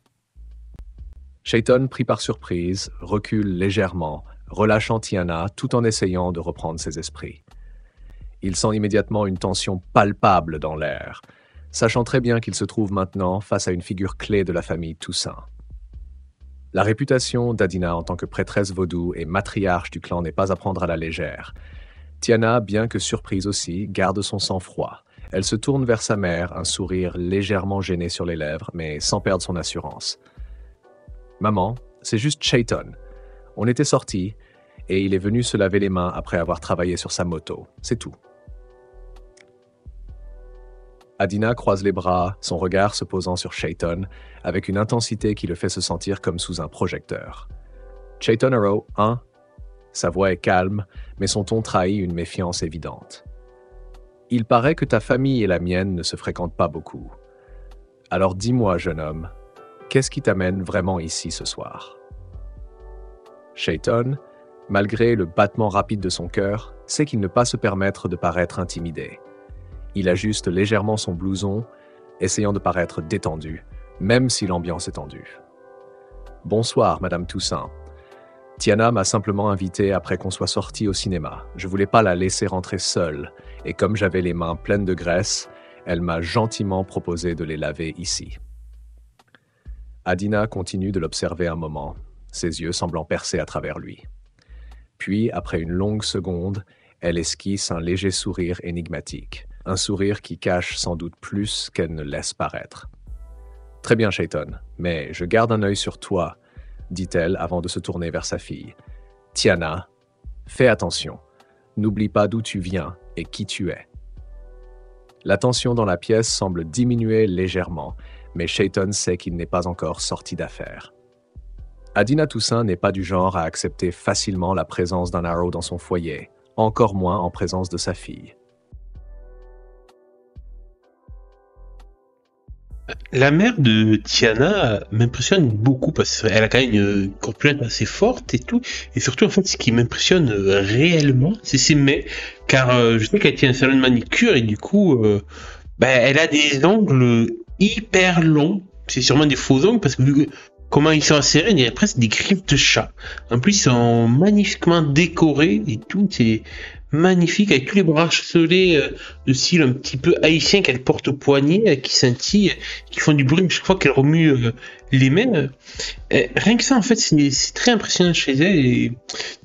Shayton, pris par surprise, recule légèrement, relâchant Tiana tout en essayant de reprendre ses esprits. Il sent immédiatement une tension palpable dans l'air, sachant très bien qu'il se trouve maintenant face à une figure clé de la famille Toussaint. La réputation d'Adina en tant que prêtresse vaudou et matriarche du clan n'est pas à prendre à la légère. Tiana, bien que surprise aussi, garde son sang-froid. Elle se tourne vers sa mère, un sourire légèrement gêné sur les lèvres, mais sans perdre son assurance. « Maman, c'est juste Shayton. On était sortis, et il est venu se laver les mains après avoir travaillé sur sa moto. C'est tout. » Adina croise les bras, son regard se posant sur Shayton, avec une intensité qui le fait se sentir comme sous un projecteur. « Shayton Arrow, hein ?» Sa voix est calme, mais son ton trahit une méfiance évidente. « Il paraît que ta famille et la mienne ne se fréquentent pas beaucoup. Alors dis-moi, jeune homme, qu'est-ce qui t'amène vraiment ici ce soir ?» Shayton, malgré le battement rapide de son cœur, sait qu'il ne peut pas se permettre de paraître intimidé. Il ajuste légèrement son blouson, essayant de paraître détendu, même si l'ambiance est tendue. « Bonsoir, Madame Toussaint. Tiana m'a simplement invité après qu'on soit sortis au cinéma. Je voulais pas la laisser rentrer seule, et comme j'avais les mains pleines de graisse, elle m'a gentiment proposé de les laver ici. » Adina continue de l'observer un moment, ses yeux semblant percer à travers lui. Puis, après une longue seconde, elle esquisse un léger sourire énigmatique, un sourire qui cache sans doute plus qu'elle ne laisse paraître. « Très bien, Shayton, mais je garde un œil sur toi, » dit-elle avant de se tourner vers sa fille. « Tiana, fais attention. N'oublie pas d'où tu viens et qui tu es. » La tension dans la pièce semble diminuer légèrement, mais Shayton sait qu'il n'est pas encore sorti d'affaire. Adina Toussaint n'est pas du genre à accepter facilement la présence d'un Arrow dans son foyer, encore moins en présence de sa fille. La mère de Tiana m'impressionne beaucoup parce qu'elle a quand même une corpulence assez forte et tout. Et surtout, en fait, ce qui m'impressionne réellement, c'est ses mains. Car je sais qu'elle tient un salon de manicure et du coup, elle a des ongles hyper longs. C'est sûrement des faux ongles parce que vu comment ils sont acérés, il y a presque des griffes de chat. En plus, ils sont magnifiquement décorés et tout. C'est magnifique avec tous les bracelets de style un petit peu haïtien qu'elle porte au poignet, qui scintillent, qui font du bruit chaque fois qu'elle remue les mains. Rien que ça, en fait, c'est très impressionnant chez elle. Et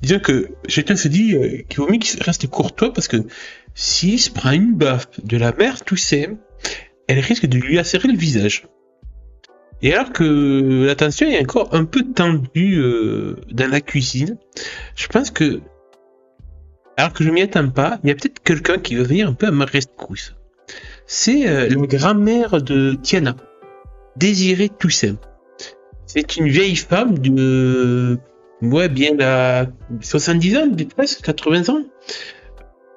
disons que chacun se dit qu'il vaut mieux qu'il reste courtois parce que s'il se prend une baffe de la mère Toussaint, elle risque de lui lacérer le visage. Et alors que la tension est encore un peu tendue dans la cuisine, je pense que, alors que je m'y attends pas, il y a peut-être quelqu'un qui va venir un peu à ma rescousse. C'est la grand-mère de Tiana, Désirée Toussaint. C'est une vieille femme de, bien la 70 ans, presque 80 ans.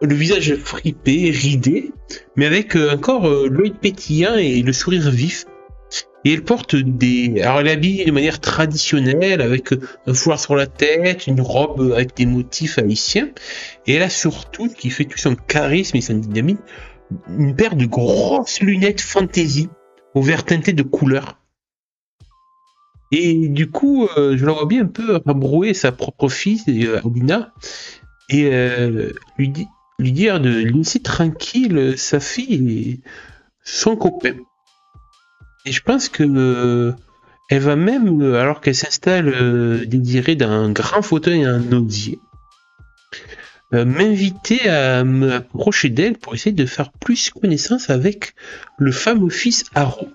Le visage fripé, ridé, mais avec encore l'œil pétillant et le sourire vif. Et elle porte alors elle est habillée de manière traditionnelle, avec un foulard sur la tête, une robe avec des motifs haïtiens. Et elle a surtout, ce qui fait tout son charisme et son dynamisme, une paire de grosses lunettes fantaisie, au vert teinté de couleurs. Et du coup, je la vois bien un peu rabrouer sa propre fille, Albina, et lui dire de laisser tranquille sa fille et son copain. Et je pense que elle va même, alors qu'elle s'installe Désirée dans un grand fauteuil en osier, m'inviter à m'approcher d'elle pour essayer de faire plus connaissance avec le fameux fils Haro.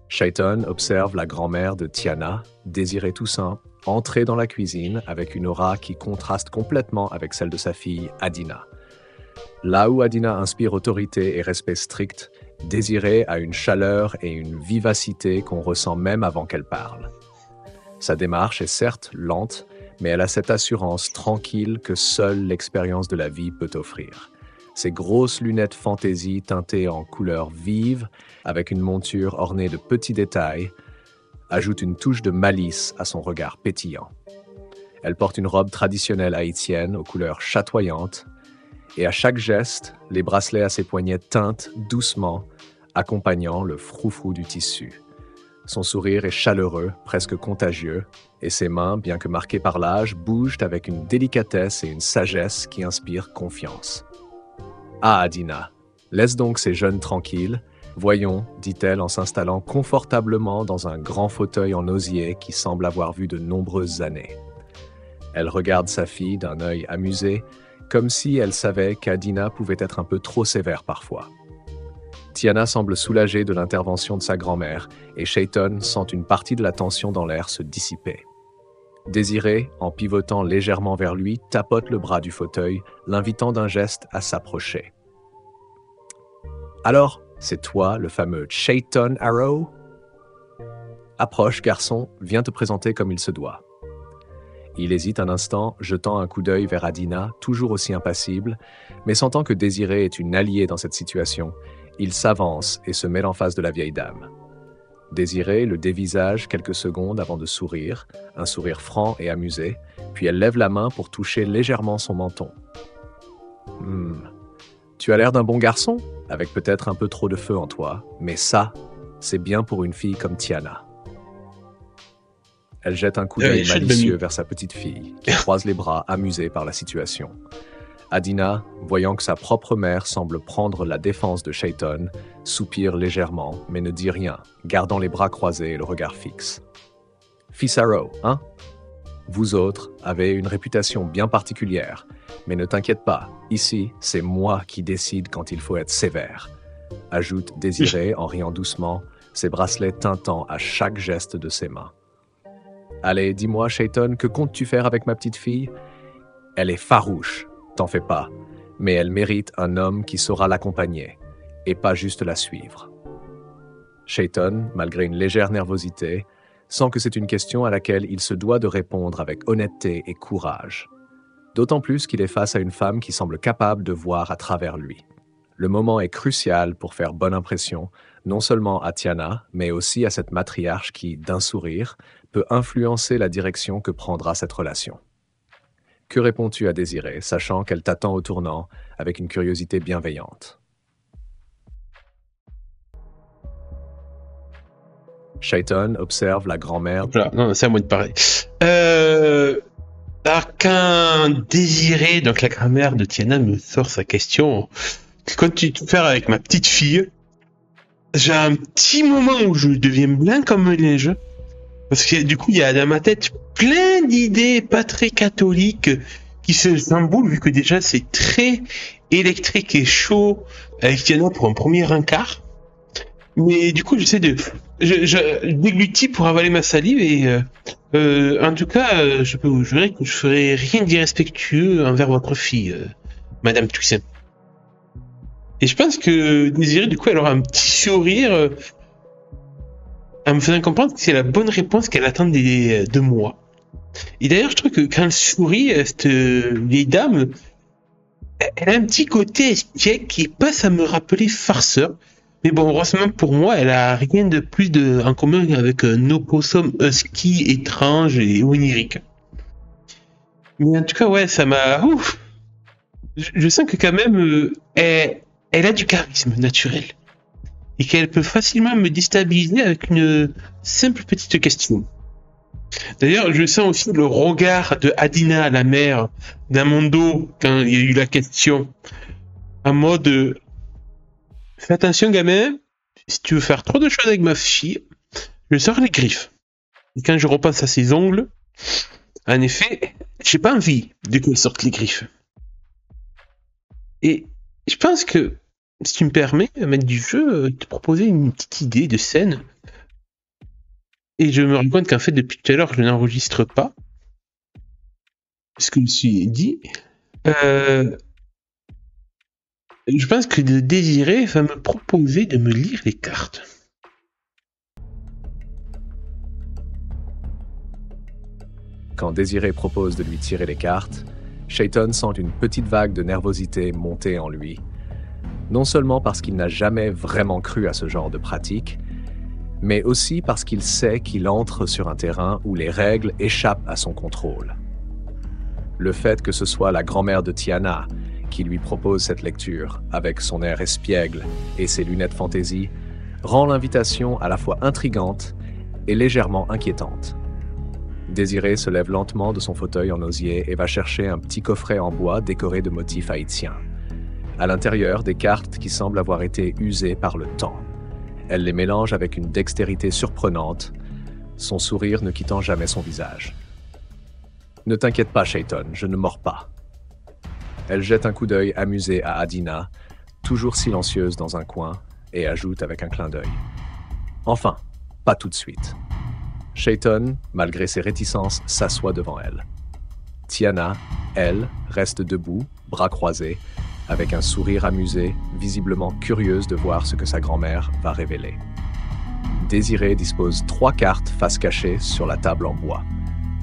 Chayton observe la grand-mère de Tiana, Désirée Toussaint, entrer dans la cuisine avec une aura qui contraste complètement avec celle de sa fille Adina. Là où Adina inspire autorité et respect strict, Désirée a une chaleur et une vivacité qu'on ressent même avant qu'elle parle. Sa démarche est certes lente, mais elle a cette assurance tranquille que seule l'expérience de la vie peut offrir. Ses grosses lunettes fantaisie teintées en couleurs vives, avec une monture ornée de petits détails, ajoutent une touche de malice à son regard pétillant. Elle porte une robe traditionnelle haïtienne aux couleurs chatoyantes, et à chaque geste, les bracelets à ses poignets teintent doucement, accompagnant le froufrou du tissu. Son sourire est chaleureux, presque contagieux, et ses mains, bien que marquées par l'âge, bougent avec une délicatesse et une sagesse qui inspirent confiance. « Ah, Adina, laisse donc ces jeunes tranquilles. Voyons, dit-elle en s'installant confortablement dans un grand fauteuil en osier qui semble avoir vu de nombreuses années. Elle regarde sa fille d'un œil amusé, comme si elle savait qu'Adina pouvait être un peu trop sévère parfois. Tiana semble soulagée de l'intervention de sa grand-mère et Chayton sent une partie de la tension dans l'air se dissiper. Désirée, en pivotant légèrement vers lui, tapote le bras du fauteuil, l'invitant d'un geste à s'approcher. « Alors, c'est toi, le fameux Chayton Arrow ? Approche, garçon, viens te présenter comme il se doit. » Il hésite un instant, jetant un coup d'œil vers Adina, toujours aussi impassible, mais sentant que Désirée est une alliée dans cette situation, il s'avance et se met en face de la vieille dame. Désirée le dévisage quelques secondes avant de sourire, un sourire franc et amusé, puis elle lève la main pour toucher légèrement son menton. « Tu as l'air d'un bon garçon, avec peut-être un peu trop de feu en toi, mais ça, c'est bien pour une fille comme Tiana. » Elle jette un coup d'œil malicieux vers sa petite fille, qui croise les bras, amusée par la situation. Adina, voyant que sa propre mère semble prendre la défense de Chayton, soupire légèrement, mais ne dit rien, gardant les bras croisés et le regard fixe. « Fils Arrow, hein ? Vous autres avez une réputation bien particulière, mais ne t'inquiète pas, ici, c'est moi qui décide quand il faut être sévère. » ajoute Désirée en riant doucement, ses bracelets tintant à chaque geste de ses mains. « Allez, dis-moi, Chayton, que comptes-tu faire avec ma petite fille ? Elle est farouche. T'en fais pas, mais elle mérite un homme qui saura l'accompagner, et pas juste la suivre. » Chayton, malgré une légère nervosité, sent que c'est une question à laquelle il se doit de répondre avec honnêteté et courage. D'autant plus qu'il est face à une femme qui semble capable de voir à travers lui. Le moment est crucial pour faire bonne impression, non seulement à Tiana, mais aussi à cette matriarche qui, d'un sourire, peut influencer la direction que prendra cette relation. Que réponds-tu à Désirée, sachant qu'elle t'attend au tournant avec une curiosité bienveillante? Shaiton observe la grand-mère. Voilà, non, c'est à moi de parler. Alors, quand Désirée, donc la grand-mère de Tiana, me sort sa question, que comptes-tu faire avec ma petite fille? J'ai un petit moment où je deviens blanc comme un linge. Parce que du coup, il y a dans ma tête plein d'idées pas très catholiques qui se chamboulent, vu que déjà c'est très électrique et chaud avec Tiana pour un premier encart. Mais du coup, je déglutis pour avaler ma salive et en tout cas, je peux vous jurer que je ferai rien d'irrespectueux envers votre fille, Madame Toussaint. Et je pense que Désirée, du coup, elle aura un petit sourire en me faisant comprendre que c'est la bonne réponse qu'elle attend de moi. Et d'ailleurs, je trouve que quand elle sourit, cette vieille dame, elle a un petit côté espiègle qui passe à me rappeler farceur. Mais bon, heureusement pour moi, elle a rien de plus en commun avec un opossum husky étrange et onirique. Mais en tout cas, ouais, ça m'a... Ouf. Je sens que quand même, elle a du charisme naturel. Et qu'elle peut facilement me déstabiliser avec une simple petite question. D'ailleurs, je sens aussi le regard de Adina, la mère, dans mon dos, quand il y a eu la question. En mode... Fais attention, gamin, si tu veux faire trop de choses avec ma fille, je sors les griffes. Et quand je repense à ses ongles, en effet, j'ai pas envie de qu'elle sorte les griffes. Et je pense que, si tu me permets, maître du jeu, te proposer une petite idée de scène. Et je me rends compte qu'en fait, depuis tout à l'heure, je n'enregistre pas. Ce que je me suis dit. Je pense que Désirée va me proposer de me lire les cartes. Quand Désirée propose de lui tirer les cartes, Shaiton sent une petite vague de nervosité monter en lui. Non seulement parce qu'il n'a jamais vraiment cru à ce genre de pratique, mais aussi parce qu'il sait qu'il entre sur un terrain où les règles échappent à son contrôle. Le fait que ce soit la grand-mère de Tiana qui lui propose cette lecture, avec son air espiègle et ses lunettes fantaisie, rend l'invitation à la fois intrigante et légèrement inquiétante. Désirée se lève lentement de son fauteuil en osier et va chercher un petit coffret en bois décoré de motifs haïtiens. À l'intérieur, des cartes qui semblent avoir été usées par le temps. Elle les mélange avec une dextérité surprenante, son sourire ne quittant jamais son visage. « Ne t'inquiète pas, Shaiton, je ne mords pas. » Elle jette un coup d'œil amusé à Adina, toujours silencieuse dans un coin, et ajoute avec un clin d'œil. Enfin, pas tout de suite. Shaiton, malgré ses réticences, s'assoit devant elle. Tiana, elle, reste debout, bras croisés, avec un sourire amusé, visiblement curieuse de voir ce que sa grand-mère va révéler. Désirée dispose 3 cartes face cachée sur la table en bois.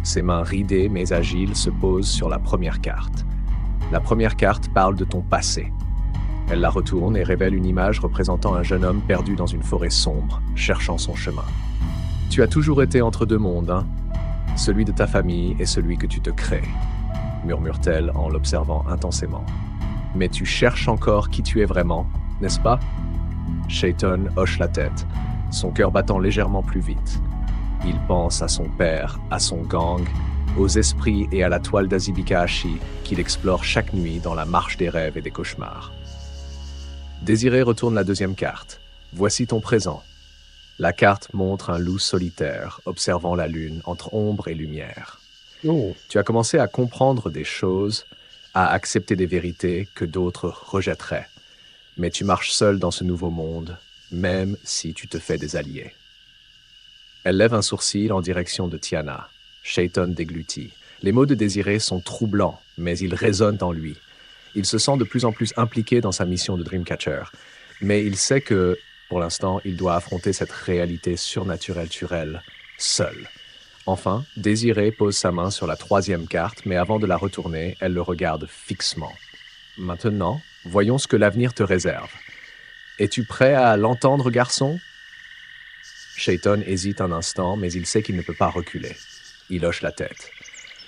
Ses mains ridées mais agiles se posent sur la première carte. La première carte parle de ton passé. Elle la retourne et révèle une image représentant un jeune homme perdu dans une forêt sombre, cherchant son chemin. Tu as toujours été entre deux mondes, hein? Celui de ta famille et celui que tu te crées, murmure-t-elle en l'observant intensément. Mais tu cherches encore qui tu es vraiment, n'est-ce pas? Shaiton hoche la tête, son cœur battant légèrement plus vite. Il pense à son père, à son gang, aux esprits et à la toile d'Azibika-Hashi qu'il explore chaque nuit dans la marche des rêves et des cauchemars. Désirée retourne la deuxième carte. Voici ton présent. La carte montre un loup solitaire, observant la lune entre ombre et lumière. Oh. Tu as commencé à comprendre des choses, à accepter des vérités que d'autres rejetteraient. Mais tu marches seul dans ce nouveau monde, même si tu te fais des alliés. Elle lève un sourcil en direction de Tiana. Shaiton déglutit. Les mots de Désirée sont troublants, mais ils résonnent en lui. Il se sent de plus en plus impliqué dans sa mission de Dreamcatcher, mais il sait que, pour l'instant, il doit affronter cette réalité surnaturelle sur elle, seul. Enfin, Désirée pose sa main sur la troisième carte, mais avant de la retourner, elle le regarde fixement. Maintenant, voyons ce que l'avenir te réserve. Es-tu prêt à l'entendre, garçon? Chayton hésite un instant, mais il sait qu'il ne peut pas reculer. Il hoche la tête.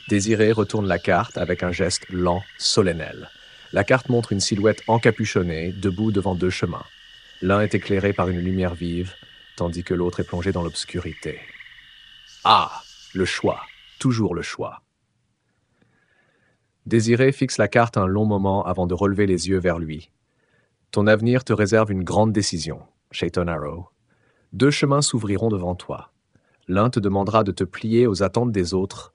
Désirée retourne la carte avec un geste lent, solennel. La carte montre une silhouette encapuchonnée, debout devant deux chemins. L'un est éclairé par une lumière vive, tandis que l'autre est plongé dans l'obscurité. Ah! Le choix. Toujours le choix. Désirée fixe la carte un long moment avant de relever les yeux vers lui. Ton avenir te réserve une grande décision, Chayton Arrow. Deux chemins s'ouvriront devant toi. L'un te demandera de te plier aux attentes des autres,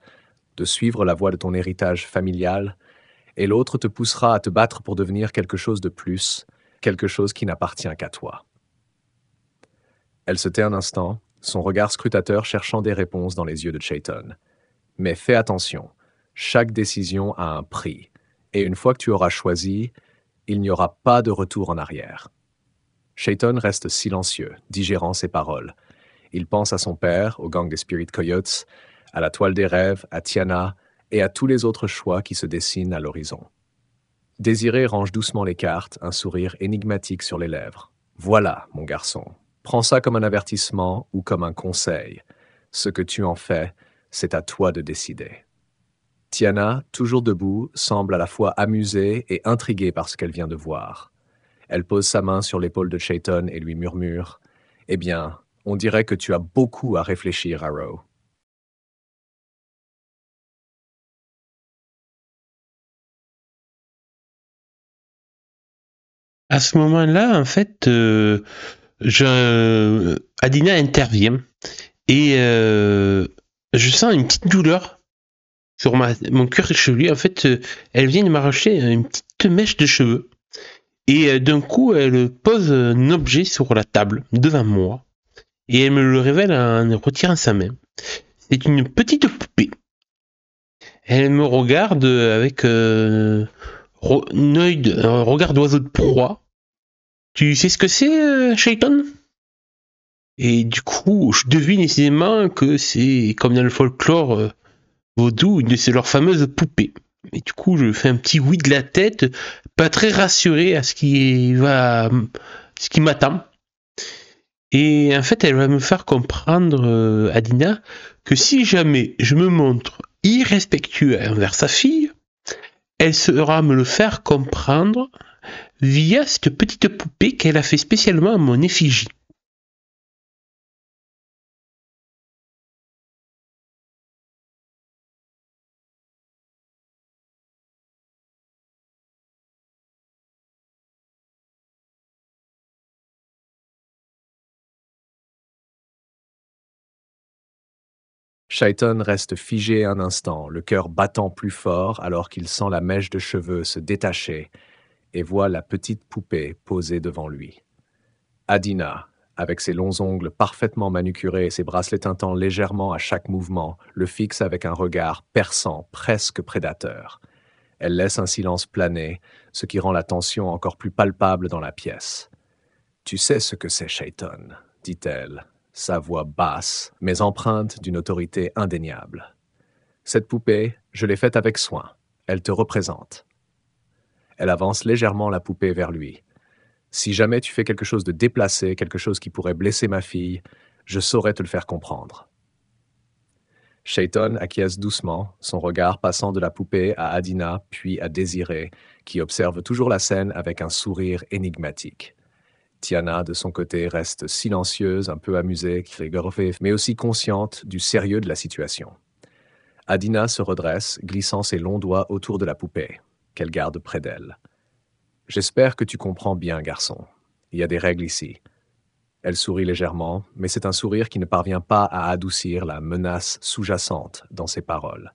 de suivre la voie de ton héritage familial, et l'autre te poussera à te battre pour devenir quelque chose de plus, quelque chose qui n'appartient qu'à toi. Elle se tait un instant, son regard scrutateur cherchant des réponses dans les yeux de Chayton. Mais fais attention, chaque décision a un prix, et une fois que tu auras choisi, il n'y aura pas de retour en arrière. Chayton reste silencieux, digérant ses paroles. Il pense à son père, au gang des Spirit Coyotes, à la toile des rêves, à Tiana et à tous les autres choix qui se dessinent à l'horizon. Désirée range doucement les cartes, un sourire énigmatique sur les lèvres. Voilà, mon garçon. Prends ça comme un avertissement ou comme un conseil. Ce que tu en fais, c'est à toi de décider. Tiana, toujours debout, semble à la fois amusée et intriguée par ce qu'elle vient de voir. Elle pose sa main sur l'épaule de Chayton et lui murmure « Eh bien, on dirait que tu as beaucoup à réfléchir, Arrow. » À ce moment-là, en fait, Adina intervient et je sens une petite douleur sur mon cuir chevelu. En fait, elle vient de m'arracher une petite mèche de cheveux. Et d'un coup, elle pose un objet sur la table devant moi. Et elle me le révèle en retirant sa main. C'est une petite poupée. Elle me regarde avec un regard d'oiseau de proie. Tu sais ce que c'est, Shayton? Et du coup, je devine aisément que c'est, comme dans le folklore vaudou, une de leurs fameuses poupées. Et du coup, je fais un petit oui de la tête, pas très rassuré à ce qui m'attend. Et en fait, elle va me faire comprendre, Adina, que si jamais je me montre irrespectueux envers sa fille, elle saura me le faire comprendre via cette petite poupée qu'elle a fait spécialement à mon effigie. Chayton reste figé un instant, le cœur battant plus fort alors qu'il sent la mèche de cheveux se détacher et voit la petite poupée posée devant lui. Adina, avec ses longs ongles parfaitement manucurés et ses bracelets tintant légèrement à chaque mouvement, le fixe avec un regard perçant, presque prédateur. Elle laisse un silence planer, ce qui rend la tension encore plus palpable dans la pièce. « Tu sais ce que c'est, Chayton, » dit-elle, sa voix basse, mais empreinte d'une autorité indéniable. « Cette poupée, je l'ai faite avec soin. Elle te représente. » Elle avance légèrement la poupée vers lui. « Si jamais tu fais quelque chose de déplacé, quelque chose qui pourrait blesser ma fille, je saurais te le faire comprendre. » Chayton acquiesce doucement, son regard passant de la poupée à Adina, puis à Désirée, qui observe toujours la scène avec un sourire énigmatique. Tiana, de son côté, reste silencieuse, un peu amusée, mais aussi consciente du sérieux de la situation. Adina se redresse, glissant ses longs doigts autour de la poupée, qu'elle garde près d'elle. « J'espère que tu comprends bien, garçon. Il y a des règles ici. » Elle sourit légèrement, mais c'est un sourire qui ne parvient pas à adoucir la menace sous-jacente dans ses paroles.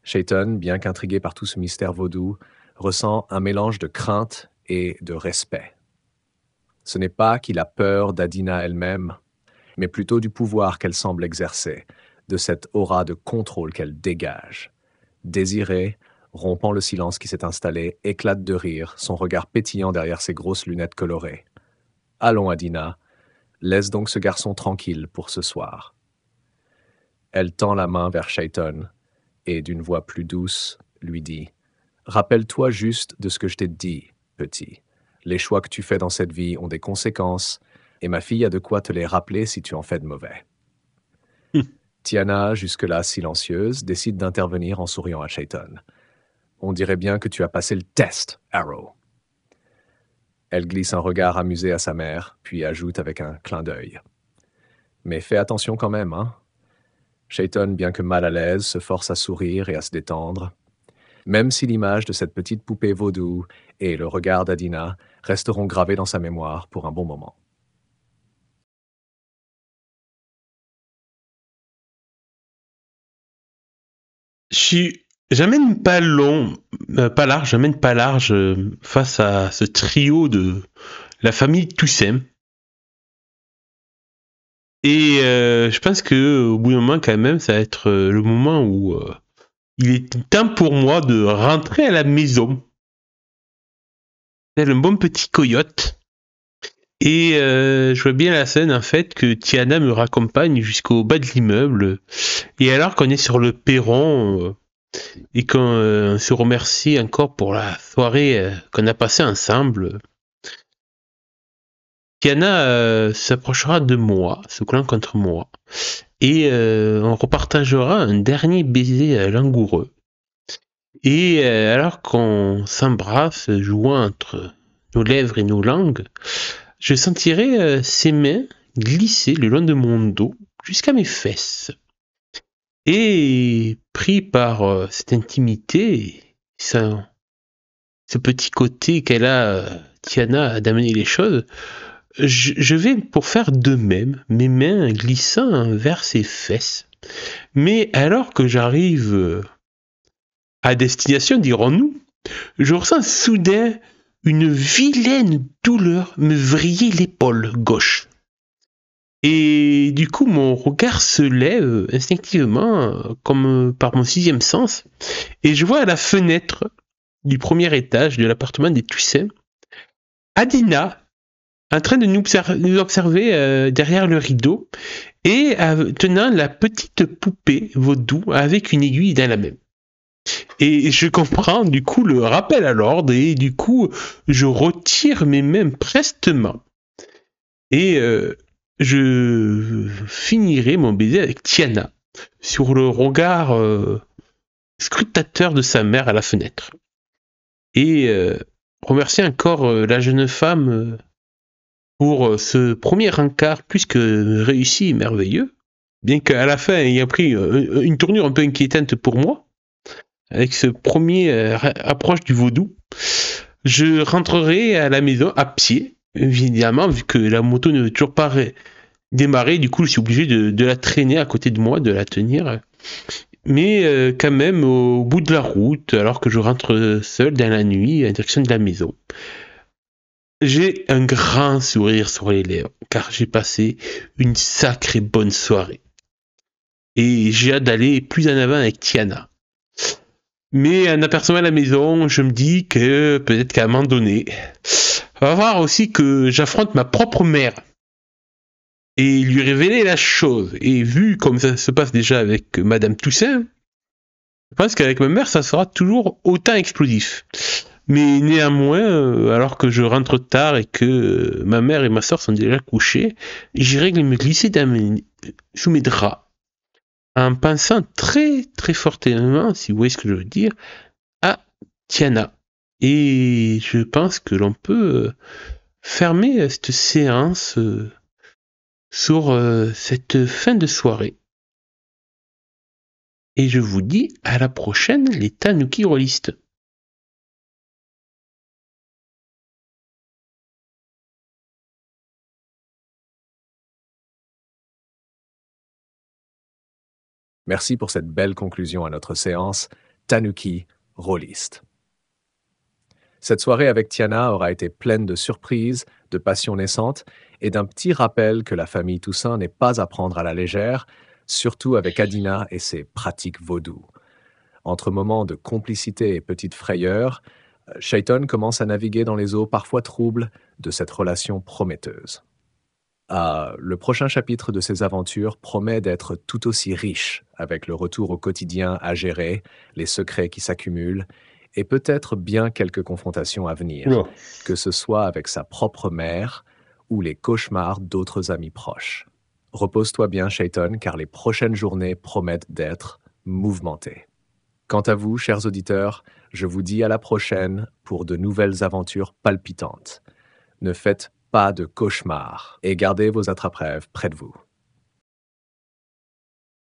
Chayton, bien qu'intrigué par tout ce mystère vaudou, ressent un mélange de crainte et de respect. Ce n'est pas qu'il a peur d'Adina elle-même, mais plutôt du pouvoir qu'elle semble exercer, de cette aura de contrôle qu'elle dégage. Désirée, rompant le silence qui s'est installé, éclate de rire, son regard pétillant derrière ses grosses lunettes colorées. « Allons, Adina, laisse donc ce garçon tranquille pour ce soir. » Elle tend la main vers Shaiton et, d'une voix plus douce, lui dit « Rappelle-toi juste de ce que je t'ai dit, petit. Les choix que tu fais dans cette vie ont des conséquences, et ma fille a de quoi te les rappeler si tu en fais de mauvais. » Tiana, jusque-là silencieuse, décide d'intervenir en souriant à Shaiton. « On dirait bien que tu as passé le test, Arrow. » Elle glisse un regard amusé à sa mère, puis ajoute avec un clin d'œil. « Mais fais attention quand même, hein ?» Shaiton, bien que mal à l'aise, se force à sourire et à se détendre, même si l'image de cette petite poupée vaudou et le regard d'Adina resteront gravés dans sa mémoire pour un bon moment. J'amène pas long, pas large, j'amène pas large face à ce trio de la famille Toussaint. Et je pense que au bout d'un moment, quand même, ça va être le moment où il est temps pour moi de rentrer à la maison. Tel un bon petit coyote. Et je vois bien la scène, en fait, que Tiana me raccompagne jusqu'au bas de l'immeuble. Et alors qu'on est sur le perron et qu'on se remercie encore pour la soirée qu'on a passée ensemble, Tiana s'approchera de moi, se collant contre moi, et on repartagera un dernier baiser langoureux. Et alors qu'on s'embrasse, jouant entre nos lèvres et nos langues, je sentirai ses mains glisser le long de mon dos jusqu'à mes fesses. Et pris par cette intimité, ce petit côté qu'elle a, Tiana, d'amener les choses, je vais pour faire de même, mes mains glissant vers ses fesses. Mais alors que j'arrive à destination, dirons-nous, je ressens soudain une vilaine douleur me vriller l'épaule gauche. Et du coup, mon regard se lève instinctivement, comme par mon sixième sens, et je vois à la fenêtre du premier étage de l'appartement des Toussaint, Adina, en train de nous observer derrière le rideau, et tenant la petite poupée vaudou avec une aiguille dans la main. Et je comprends du coup le rappel à l'ordre, et du coup je retire mes mains prestement, et je finirai mon baiser avec Tiana sur le regard scrutateur de sa mère à la fenêtre. Et remercier encore la jeune femme pour ce premier encart plus que réussi et merveilleux, bien qu'à la fin il ait pris une tournure un peu inquiétante pour moi, avec ce premier approche du vaudou. Je rentrerai à la maison à pied, évidemment, vu que la moto ne veut toujours pas démarrer, du coup je suis obligé de la traîner à côté de moi, de la tenir. Mais quand même au bout de la route, alors que je rentre seul dans la nuit, en direction de la maison, j'ai un grand sourire sur les lèvres, car j'ai passé une sacrée bonne soirée. Et j'ai hâte d'aller plus en avant avec Tiana. Mais en apercevant la maison, je me dis que peut-être qu'à un moment donné, il va falloir aussi que j'affronte ma propre mère et lui révéler la chose. Et vu comme ça se passe déjà avec Madame Toussaint, je pense qu'avec ma mère, ça sera toujours autant explosif. Mais néanmoins, alors que je rentre tard et que ma mère et ma soeur sont déjà couchées, j'irai me glisser sous mes draps, en pensant très très fortement, si vous voyez ce que je veux dire, à Tiana. Et je pense que l'on peut fermer cette séance sur cette fin de soirée. Et je vous dis à la prochaine, les Tanuki Rollistes. Merci pour cette belle conclusion à notre séance Tanuki Rolliste. Cette soirée avec Tiana aura été pleine de surprises, de passions naissantes et d'un petit rappel que la famille Toussaint n'est pas à prendre à la légère, surtout avec Adina et ses pratiques vaudou. Entre moments de complicité et petites frayeurs, Shaiton commence à naviguer dans les eaux parfois troubles de cette relation prometteuse. Le prochain chapitre de ces aventures promet d'être tout aussi riche, avec le retour au quotidien à gérer, les secrets qui s'accumulent, et peut-être bien quelques confrontations à venir, Oula. que ce soit avec sa propre mère ou les cauchemars d'autres amis proches. Repose-toi bien, Shaiton, car les prochaines journées promettent d'être mouvementées. Quant à vous, chers auditeurs, je vous dis à la prochaine pour de nouvelles aventures palpitantes. Ne faites pas de cauchemars et gardez vos attrape-rêves près de vous.